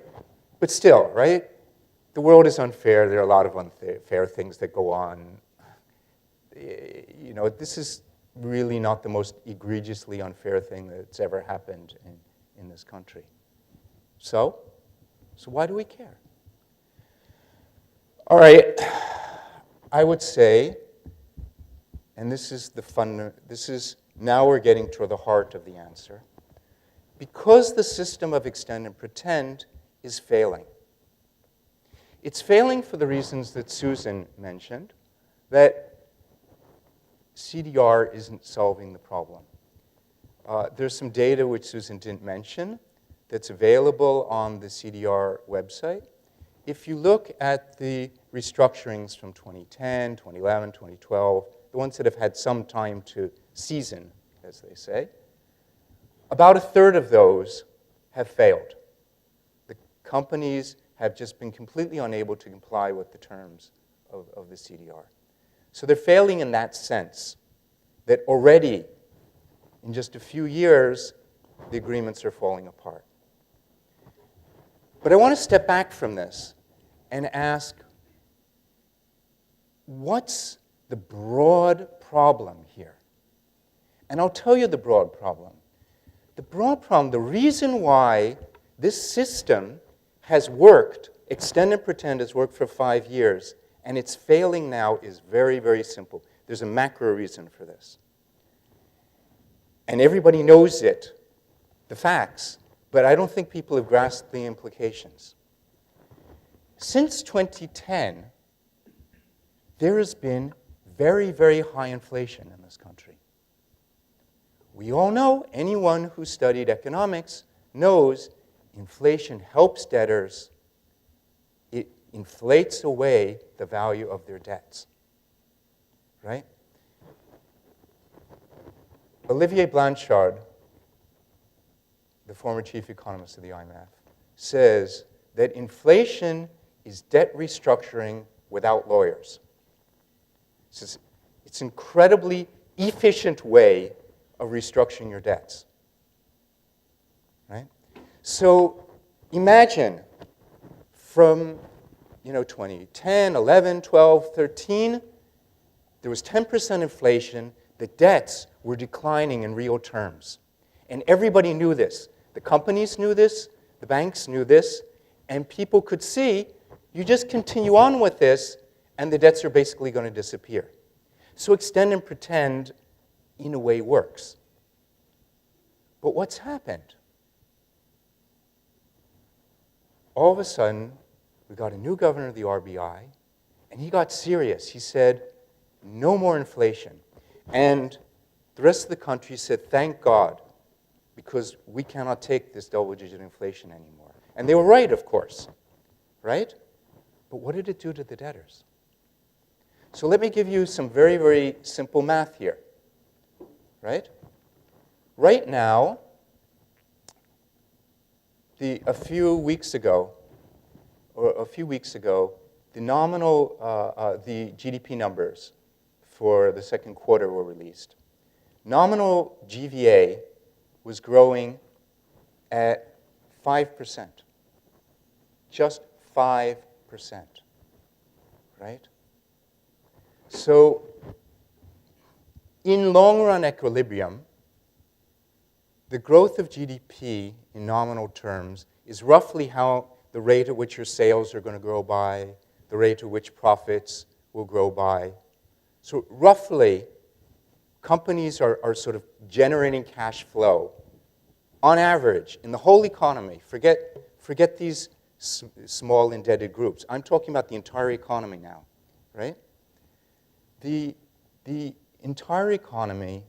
but still, right? The world is unfair. There are a lot of unfair things that go on. You know, this is really not the most egregiously unfair thing that's ever happened in this country. So why do we care? All right, I would say, and this is now we're getting to the heart of the answer, because the system of extend and pretend is failing. It's failing for the reasons that Susan mentioned, that CDR isn't solving the problem. There's some data which Susan didn't mention that's available on the CDR website. If you look at the restructurings from 2010, 2011, 2012, the ones that have had some time to season, as they say, about a third of those have failed. The companies have just been completely unable to comply with the terms of the CDR. So they're failing in that sense, that already, in just a few years, the agreements are falling apart. But I want to step back from this and ask, what's the broad problem here? And I'll tell you the broad problem. The broad problem, the reason why this system has worked, extend and pretend has worked for 5 years, and it's failing now, is very, very simple. There's a macro reason for this. And everybody knows it, the facts, but I don't think people have grasped the implications. Since 2010, there has been very, very high inflation in this country. We all know, anyone who studied economics knows inflation helps debtors. It inflates away the value of their debts, right? Olivier Blanchard, the former chief economist of the IMF, says that inflation is debt restructuring without lawyers. It's an incredibly efficient way of restructuring your debts, right? So imagine from 2010, 11, 12, 13, there was 10% inflation. The debts were declining in real terms. And everybody knew this. The companies knew this. The banks knew this. And people could see, you just continue on with this, and the debts are basically going to disappear. So extend and pretend, in a way, works. But what's happened? All of a sudden, we got a new governor of the RBI, and he got serious. He said, no more inflation. And the rest of the country said, thank God, because we cannot take this double-digit inflation anymore. And they were right, of course, right? But what did it do to the debtors? So let me give you some very, very simple math here, right? Right now, a few weeks ago, the nominal, the GDP numbers for the second quarter were released. Nominal GVA was growing at 5%, just 5%, right? So in long-run equilibrium, the growth of GDP in nominal terms is roughly how the rate at which your sales are going to grow by, the rate at which profits will grow by. So roughly, companies are sort of generating cash flow on average in the whole economy. Forget these small indebted groups. I'm talking about the entire economy now, right? The entire economy,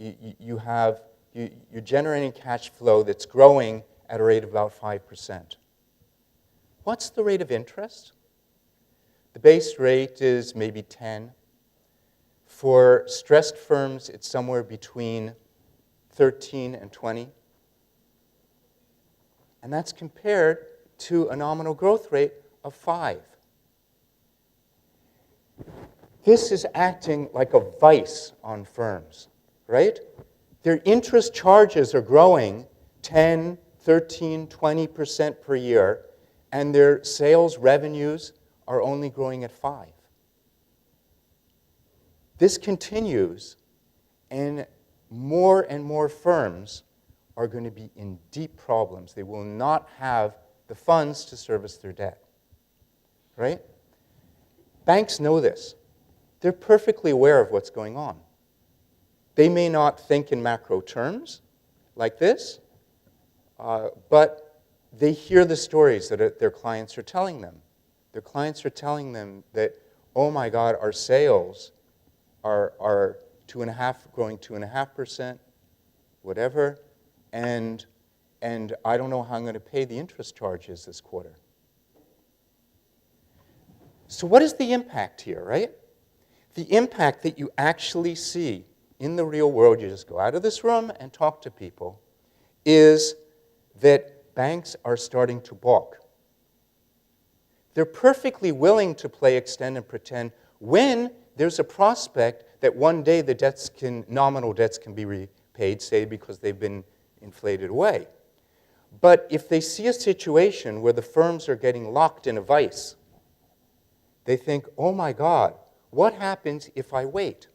you're generating cash flow that's growing at a rate of about 5%. What's the rate of interest? The base rate is maybe 10. For stressed firms, it's somewhere between 13 and 20. And that's compared to a nominal growth rate of 5. This is acting like a vice on firms, right? Their interest charges are growing 10, 13, 20% per year, and their sales revenues are only growing at 5. This continues, and more firms are going to be in deep problems. They will not have the funds to service their debt, right? Banks know this. They're perfectly aware of what's going on. They may not think in macro terms like this, but they hear the stories that their clients are telling them. Their clients are telling them that, oh my God, our sales are growing 2.5%, whatever, and I don't know how I'm going to pay the interest charges this quarter. So what is the impact here, right? The impact that you actually see in the real world, you just go out of this room and talk to people, is that banks are starting to balk. They're perfectly willing to play extend and pretend when there's a prospect that one day the nominal debts can be repaid, say because they've been inflated away. But if they see a situation where the firms are getting locked in a vice, they think, oh my God, what happens if I wait?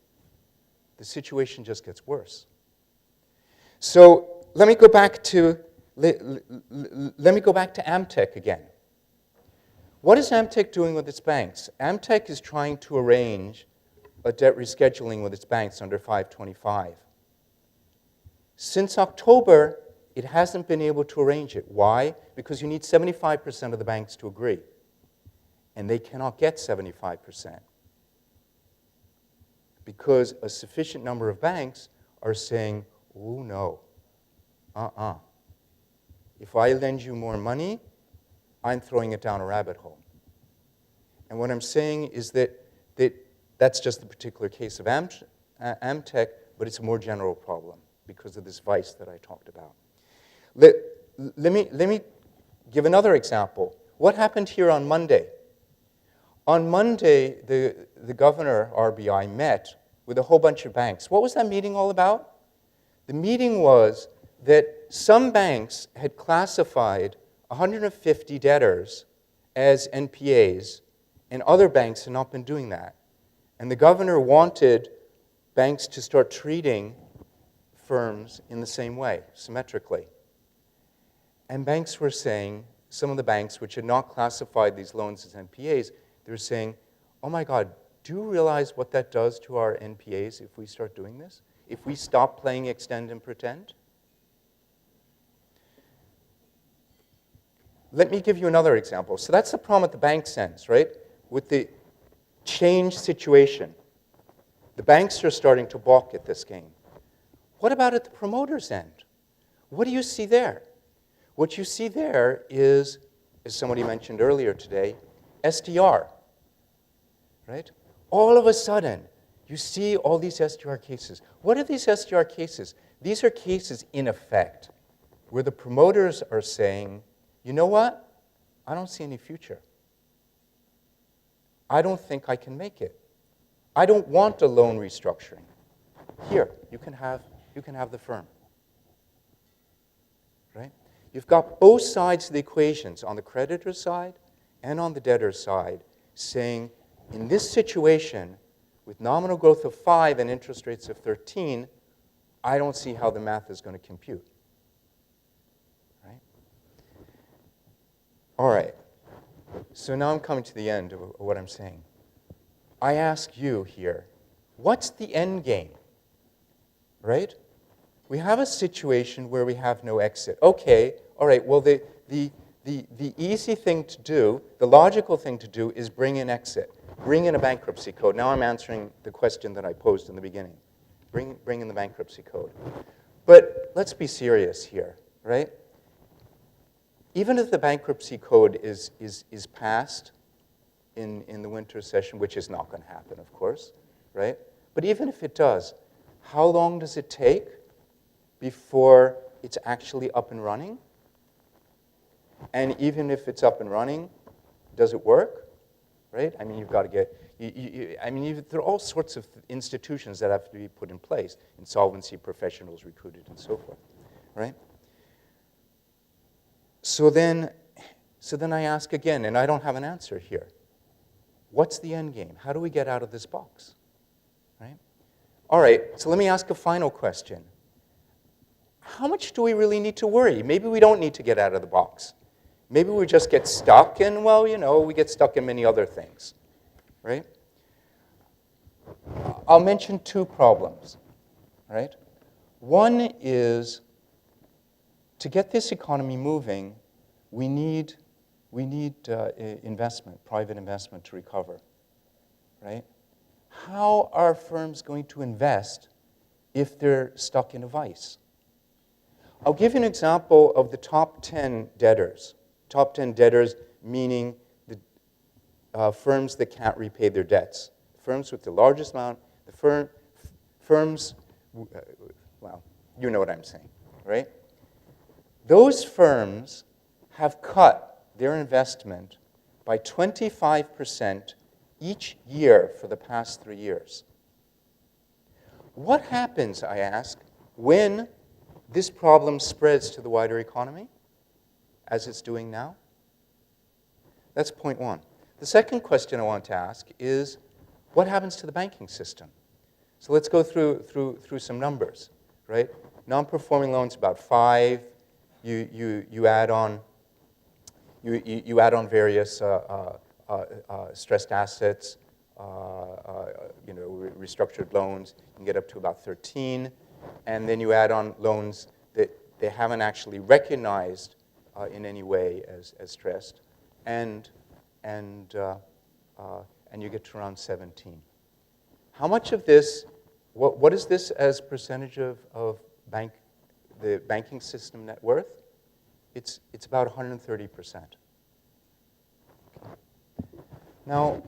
The situation just gets worse. So let me go back to Amtech again. What is Amtech doing with its banks? Amtech is trying to arrange a debt rescheduling with its banks under 525. Since October, it hasn't been able to arrange it. Why? Because you need 75% of the banks to agree. And they cannot get 75%. Because a sufficient number of banks are saying, oh no, If I lend you more money, I'm throwing it down a rabbit hole. And what I'm saying is that's just the particular case of Amtech, but it's a more general problem because of this vice that I talked about. Let me give another example. What happened here on Monday? On Monday, the governor, RBI, met with a whole bunch of banks. What was that meeting all about? The meeting was that some banks had classified 150 debtors as NPAs, and other banks had not been doing that. And the governor wanted banks to start treating firms in the same way, symmetrically. And banks were saying, some of the banks which had not classified these loans as NPAs, they were saying, oh my God, do you realize what that does to our NPAs if we start doing this? If we stop playing extend and pretend? Let me give you another example. So that's the problem at the bank's end, right? With the changed situation. The banks are starting to balk at this game. What about at the promoter's end? What do you see there? What you see there is, as somebody mentioned earlier today, SDR, right? All of a sudden, you see all these SDR cases. What are these SDR cases? These are cases, in effect, where the promoters are saying, you know what? I don't see any future. I don't think I can make it. I don't want a loan restructuring. Here, you can have the firm. Right? You've got both sides of the equations, on the creditor side and on the debtor side, saying, in this situation, with nominal growth of 5 and interest rates of 13, I don't see how the math is going to compute. Right? All right. So now I'm coming to the end of what I'm saying. I ask you here, what's the end game? Right? We have a situation where we have no exit. Okay, all right, well, the easy thing to do, the logical thing to do is bring in exit. Bring in a bankruptcy code. Now I'm answering the question that I posed in the beginning. Bring in the bankruptcy code. But let's be serious here, right? Even if the bankruptcy code is passed in the winter session, which is not going to happen, of course, right? But even if it does, how long does it take before it's actually up and running? And even if it's up and running, does it work? Right? I mean, you've got to get, there are all sorts of institutions that have to be put in place, insolvency professionals recruited and so forth, right? So then I ask again, and I don't have an answer here. What's the end game? How do we get out of this box, right? All right, so let me ask a final question. How much do we really need to worry? Maybe we don't need to get out of the box. Maybe we just get stuck, and, well, you know, we get stuck in many other things, right? I'll mention two problems, right? One is, to get this economy moving, we need investment, private investment to recover, right? How are firms going to invest if they're stuck in a vice? I'll give you an example of the top 10 debtors. Top 10 debtors meaning the firms that can't repay their debts. Firms with the largest amount, firms, well, you know what I'm saying, right? Those firms have cut their investment by 25% each year for the past 3 years. What happens, I ask, when this problem spreads to the wider economy, as it's doing now? That's point one. The second question I want to ask is, what happens to the banking system? So let's go through some numbers, right? Non-performing loans about 5. You add on various stressed assets, restructured loans. You can get up to about 13, and then you add on loans that they haven't actually recognized in any way as stressed, and you get to around 17. How much of this? What is this as percentage of the banking system net worth? It's about 130%. Now,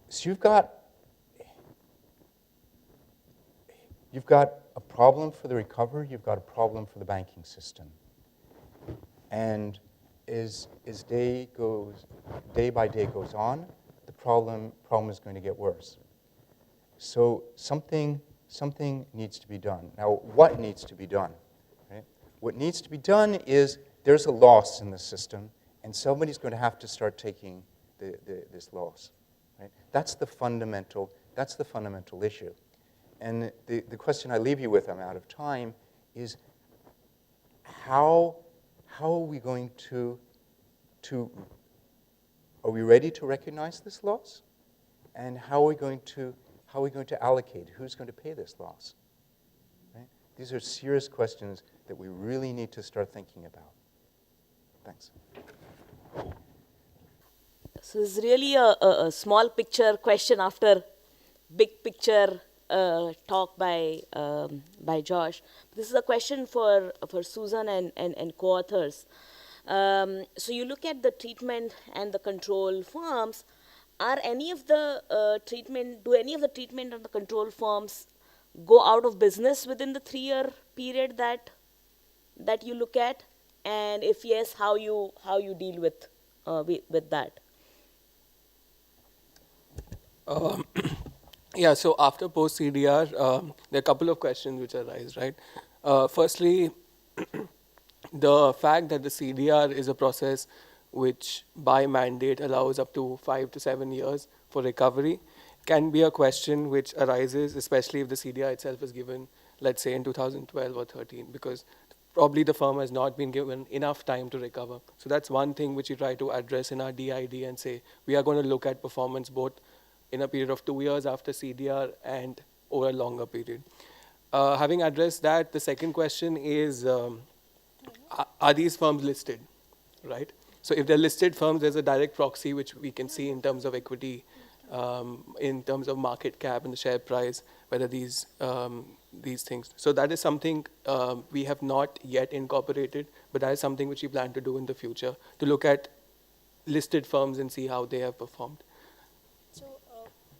so you've got a problem for the recovery. You've got a problem for the banking system. And as day by day goes on, the problem is going to get worse. So something needs to be done. Now, what needs to be done? Right? What needs to be done is there's a loss in the system, and somebody's going to have to start taking this loss. Right? That's the fundamental issue. And the question I leave you with, I'm out of time, is how are we going to are we ready to recognize this loss? And how are we going to allocate? Who's going to pay this loss? Right? These are serious questions that we really need to start thinking about. Thanks. So it's really a small picture question after big picture talk by Josh. This is a question for Susan and co-authors. So you look at the treatment and the control firms. Do any of the treatment and the control firms go out of business within the 3-year period that you look at? And if yes, how you deal with that? Yeah, so after post-CDR, there are a couple of questions which arise, right? Firstly, the fact that the CDR is a process which by mandate allows up to 5 to 7 years for recovery can be a question which arises, especially if the CDR itself is given let's say in 2012 or 13, because probably the firm has not been given enough time to recover. So that's one thing which we try to address in our DID and say, we are going to look at performance both in a period of 2 years after CDR and over a longer period. Having addressed that, the second question is, are these firms listed, right? So if they're listed firms, there's a direct proxy which we can see in terms of equity, in terms of market cap and the share price, whether these things. So that is something we have not yet incorporated, but that is something which we plan to do in the future, to look at listed firms and see how they have performed. So,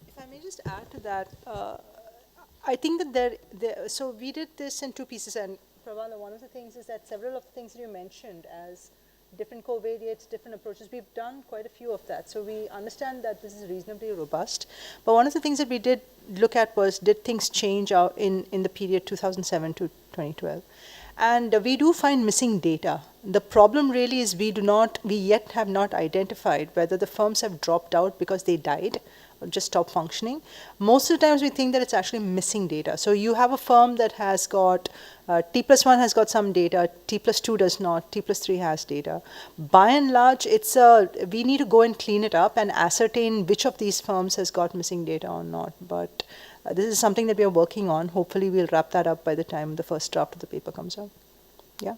if I may just add to that, I think that so we did this in two pieces, and Pravala, one of the things is that several of the things that you mentioned as different covariates, different approaches, we've done quite a few of that. So we understand that this is reasonably robust. But one of the things that we did look at was, did things change out in the period 2007 to 2012? And we do find missing data. The problem really is we yet have not identified whether the firms have dropped out because they died or just stopped functioning. Most of the times we think that it's actually missing data. So you have a firm that has got, T+1 has got some data, T+2 does not, T+3 has data. By and large, we need to go and clean it up and ascertain which of these firms has got missing data or not. But this is something that we are working on. Hopefully we'll wrap that up by the time the first draft of the paper comes out. Yeah.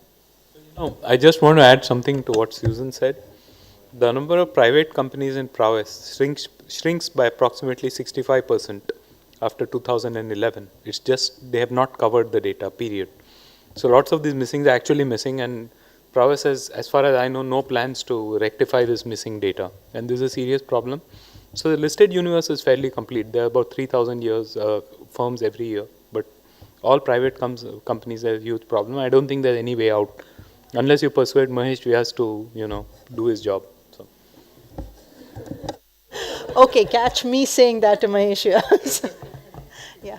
I just want to add something to what Susan said. The number of private companies in Prowess shrinks by approximately 65% after 2011. It's just they have not covered the data, period. So lots of these missings are actually missing, and Prowess has, as far as I know, no plans to rectify this missing data. And this is a serious problem. So the listed universe is fairly complete. There are about 3,000 firms every year, but all private companies have a huge problem. I don't think there's any way out, unless you persuade Mahesh Vyas to, do his job. So. Okay, catch me saying that to Mahesh Vyas. Yeah.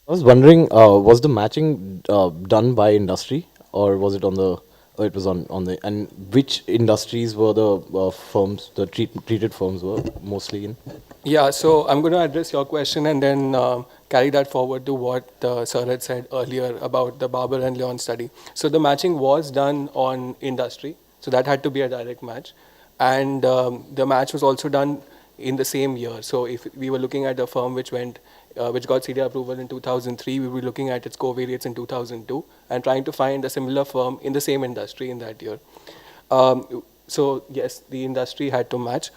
I was wondering, was the matching done by industry, or was it on the? It was on the. And which industries were the firms, the treated firms were mostly in? Yeah, so I'm going to address your question and then carry that forward to what Sir had said earlier about the Barber and Leon study. So the matching was done on industry, so that had to be a direct match. And the match was also done in the same year. So if we were looking at a firm which got CDR approval in 2003, we were looking at its covariates in 2002 and trying to find a similar firm in the same industry in that year. So yes, the industry had to match.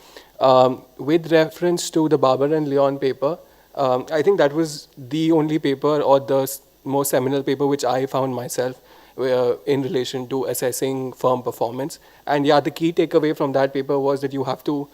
With reference to the Barber and Leon paper, I think that was the only paper or the most seminal paper which I found myself in relation to assessing firm performance. And yeah, the key takeaway from that paper was that you have to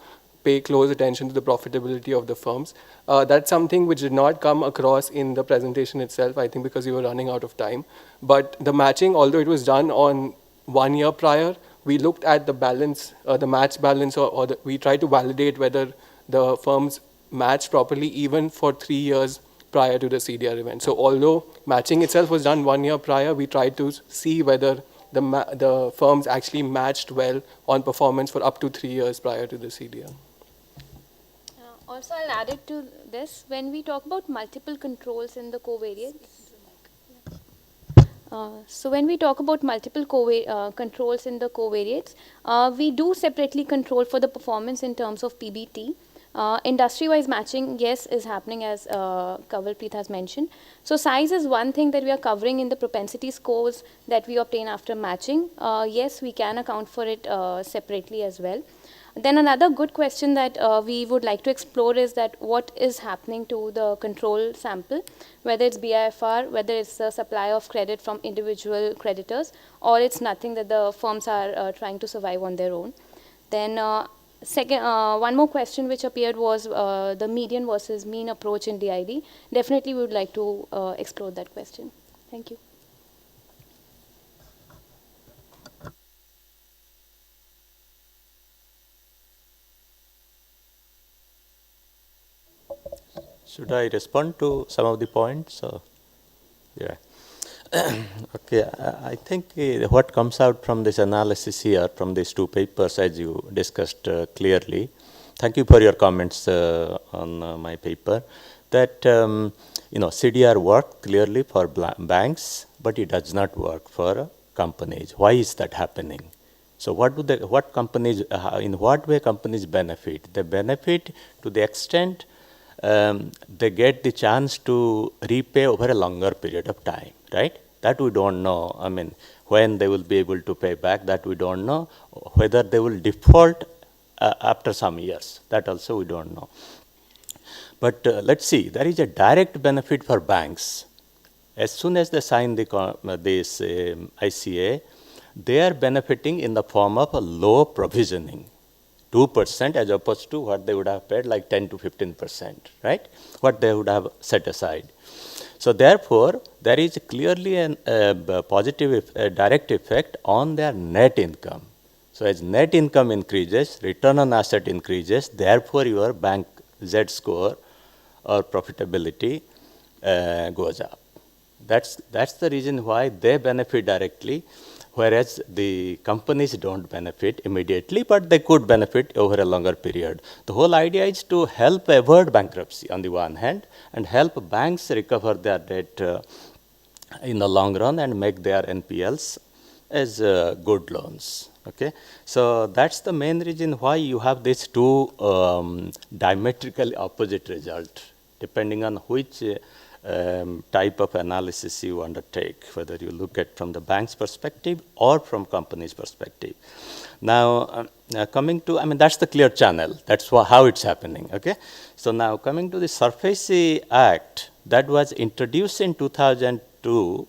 pay close attention to the profitability of the firms. That's something which did not come across in the presentation itself, I think because we were running out of time. But the matching, although it was done on 1 year prior, we looked at the balance, the match balance, we tried to validate whether the firms matched properly even for 3 years prior to the CDR event. So although matching itself was done 1 year prior, we tried to see whether the firms actually matched well on performance for up to 3 years prior to the CDR. Also, I'll add it to this. When we talk about multiple controls in the covariates, so when we talk about multiple controls in the covariates, we do separately control for the performance in terms of PBT. Industry-wise matching, yes, is happening as Kanwalpreet has mentioned. So size is one thing that we are covering in the propensity scores that we obtain after matching. Yes, we can account for it separately as well. Then another good question that we would like to explore is that what is happening to the control sample, whether it's BIFR, whether it's the supply of credit from individual creditors, or it's nothing that the firms are trying to survive on their own. Then second, one more question which appeared was the median versus mean approach in DID. Definitely we would like to explore that question. Thank you. Should I respond to some of the points? Yeah. Okay, I think what comes out from this analysis here, from these two papers, as you discussed clearly. Thank you for your comments on my paper. that CDR work clearly for banks, but it does not work for companies. Why is that happening? So what companies, in what way companies benefit? They benefit to the extent they get the chance to repay over a longer period of time, right? That we don't know. I mean, when they will be able to pay back, that we don't know. Whether they will default after some years, that also we don't know. But let's see, there is a direct benefit for banks. As soon as they sign this ICA, they are benefiting in the form of a low provisioning, 2% as opposed to what they would have paid, like 10 to 15%, right? What they would have set aside. So therefore, there is clearly a positive, direct effect on their net income. So as net income increases, return on asset increases, therefore your bank Z score or profitability goes up. That's the reason why they benefit directly, whereas the companies don't benefit immediately, but they could benefit over a longer period. The whole idea is to help avoid bankruptcy on the one hand and help banks recover their debt in the long run and make their NPLs as good loans. Okay, so that's the main reason why you have these two diametrically opposite results, depending on which type of analysis you undertake, whether you look at from the bank's perspective or from company's perspective. Now, coming to, I mean, that's the clear channel. That's how it's happening, okay? So now coming to the SARFAESI Act, that was introduced in 2002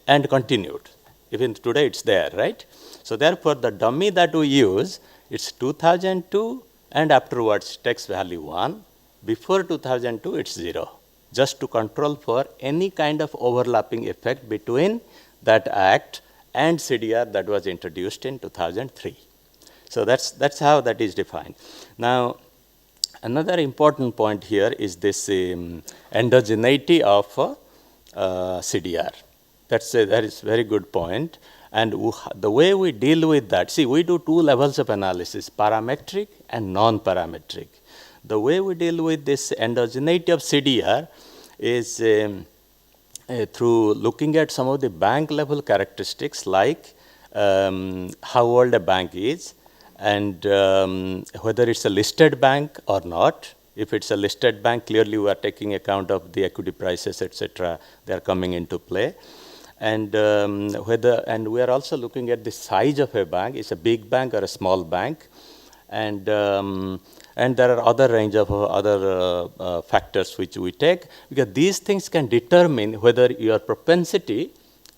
and continued. Even today it's there, right? So therefore, the dummy that we use, it's 2002 and afterwards tax value 1. Before 2002, it's 0. Just to control for any kind of overlapping effect between that act and CDR that was introduced in 2003. So that's how that is defined. Now, another important point here is this endogeneity of CDR. That is very good point. And the way we deal with that, see, we do two levels of analysis, parametric and non-parametric. The way we deal with this endogeneity of CDR is through looking at some of the bank level characteristics, like how old a bank is and whether it's a listed bank or not. If it's a listed bank, clearly we are taking account of the equity prices, etc. They are coming into play. And we are also looking at the size of a bank. It's a big bank or a small bank. And there are other range of other factors which we take, because these things can determine whether your propensity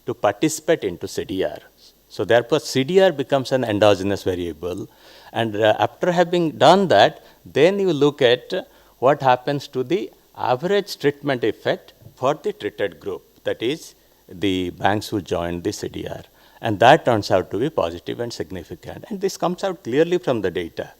to participate into CDR. So therefore, CDR becomes an endogenous variable. And after having done that, then you look at what happens to the average treatment effect for the treated group, that is, the banks who joined the CDR. And that turns out to be positive and significant. And this comes out clearly from the data.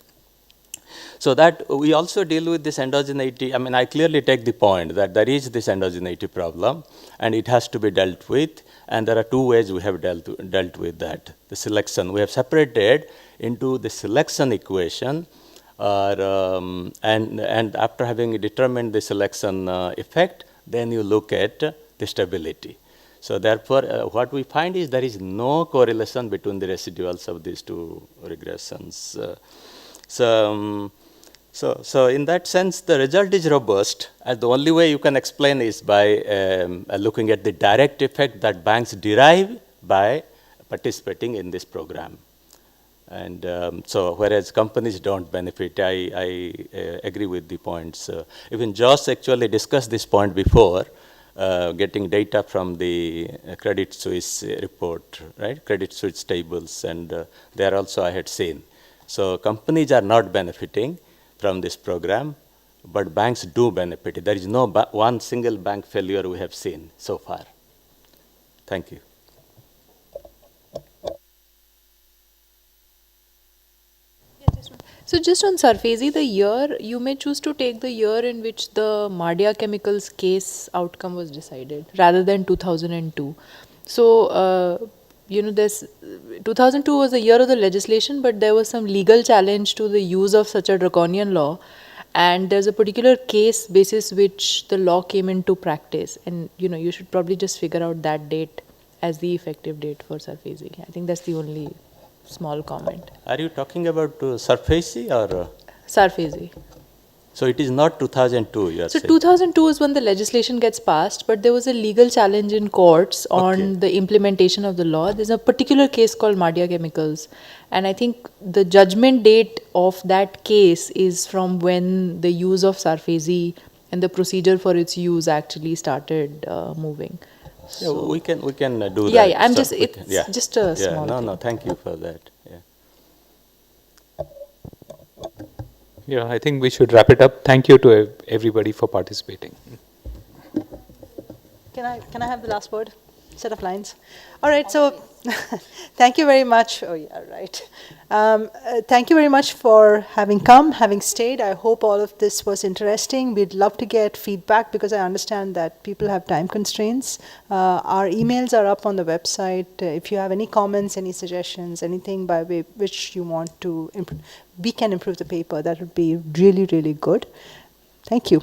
So that we also deal with this endogeneity. I mean, I clearly take the point that there is this endogeneity problem and it has to be dealt with. And there are two ways we have dealt with that. The selection, we have separated into the selection equation, and after having determined the selection effect, then you look at the stability. So therefore, what we find is there is no correlation between the residuals of these two regressions. So in that sense, the result is robust, and the only way you can explain is by looking at the direct effect that banks derive by participating in this program. And so whereas companies don't benefit, I agree with the points. Even Josh actually discussed this point before, getting data from the Credit Suisse report, right? Credit Suisse tables, and there also I had seen. So companies are not benefiting from this program, but banks do benefit. There is no one single bank failure we have seen so far. Thank you. So just on SARFAESI, the year, you may choose to take the year in which the Mardia Chemicals case outcome was decided, rather than 2002. So, this 2002 was the year of the legislation, but there was some legal challenge to the use of such a draconian law. and there's a particular case basis which the law came into practice, and you should probably just figure out that date as the effective date for SARFAESI. I think that's the only small comment. Are you talking about SARFAESI or? SARFAESI. So it is not 2002, you are So saying? 2002 is when the legislation gets passed, but there was a legal challenge in courts on Okay. the implementation of the law. There's a particular case called Madhya Chemicals, and I think the judgment date of that case is from when the use of SARFAESI and the procedure for its use actually started moving. Yeah, we can do Yeah, that. yeah, I'm So just- we it's can- yeah. just a Yeah, small no, thing. no, thank you for that. Yeah. Yeah, I think we should wrap it up. Thank you to everybody for participating. Can I have the last word? Set of lines. All right, so thank you very much. Oh, yeah, right. Thank you very much for having come, having stayed. I hope all of this was interesting. We'd love to get feedback because I understand that people have time constraints. Our emails are up on the website. If you have any comments, any suggestions, anything by which you want to we can improve the paper, that would be really, really good. Thank you.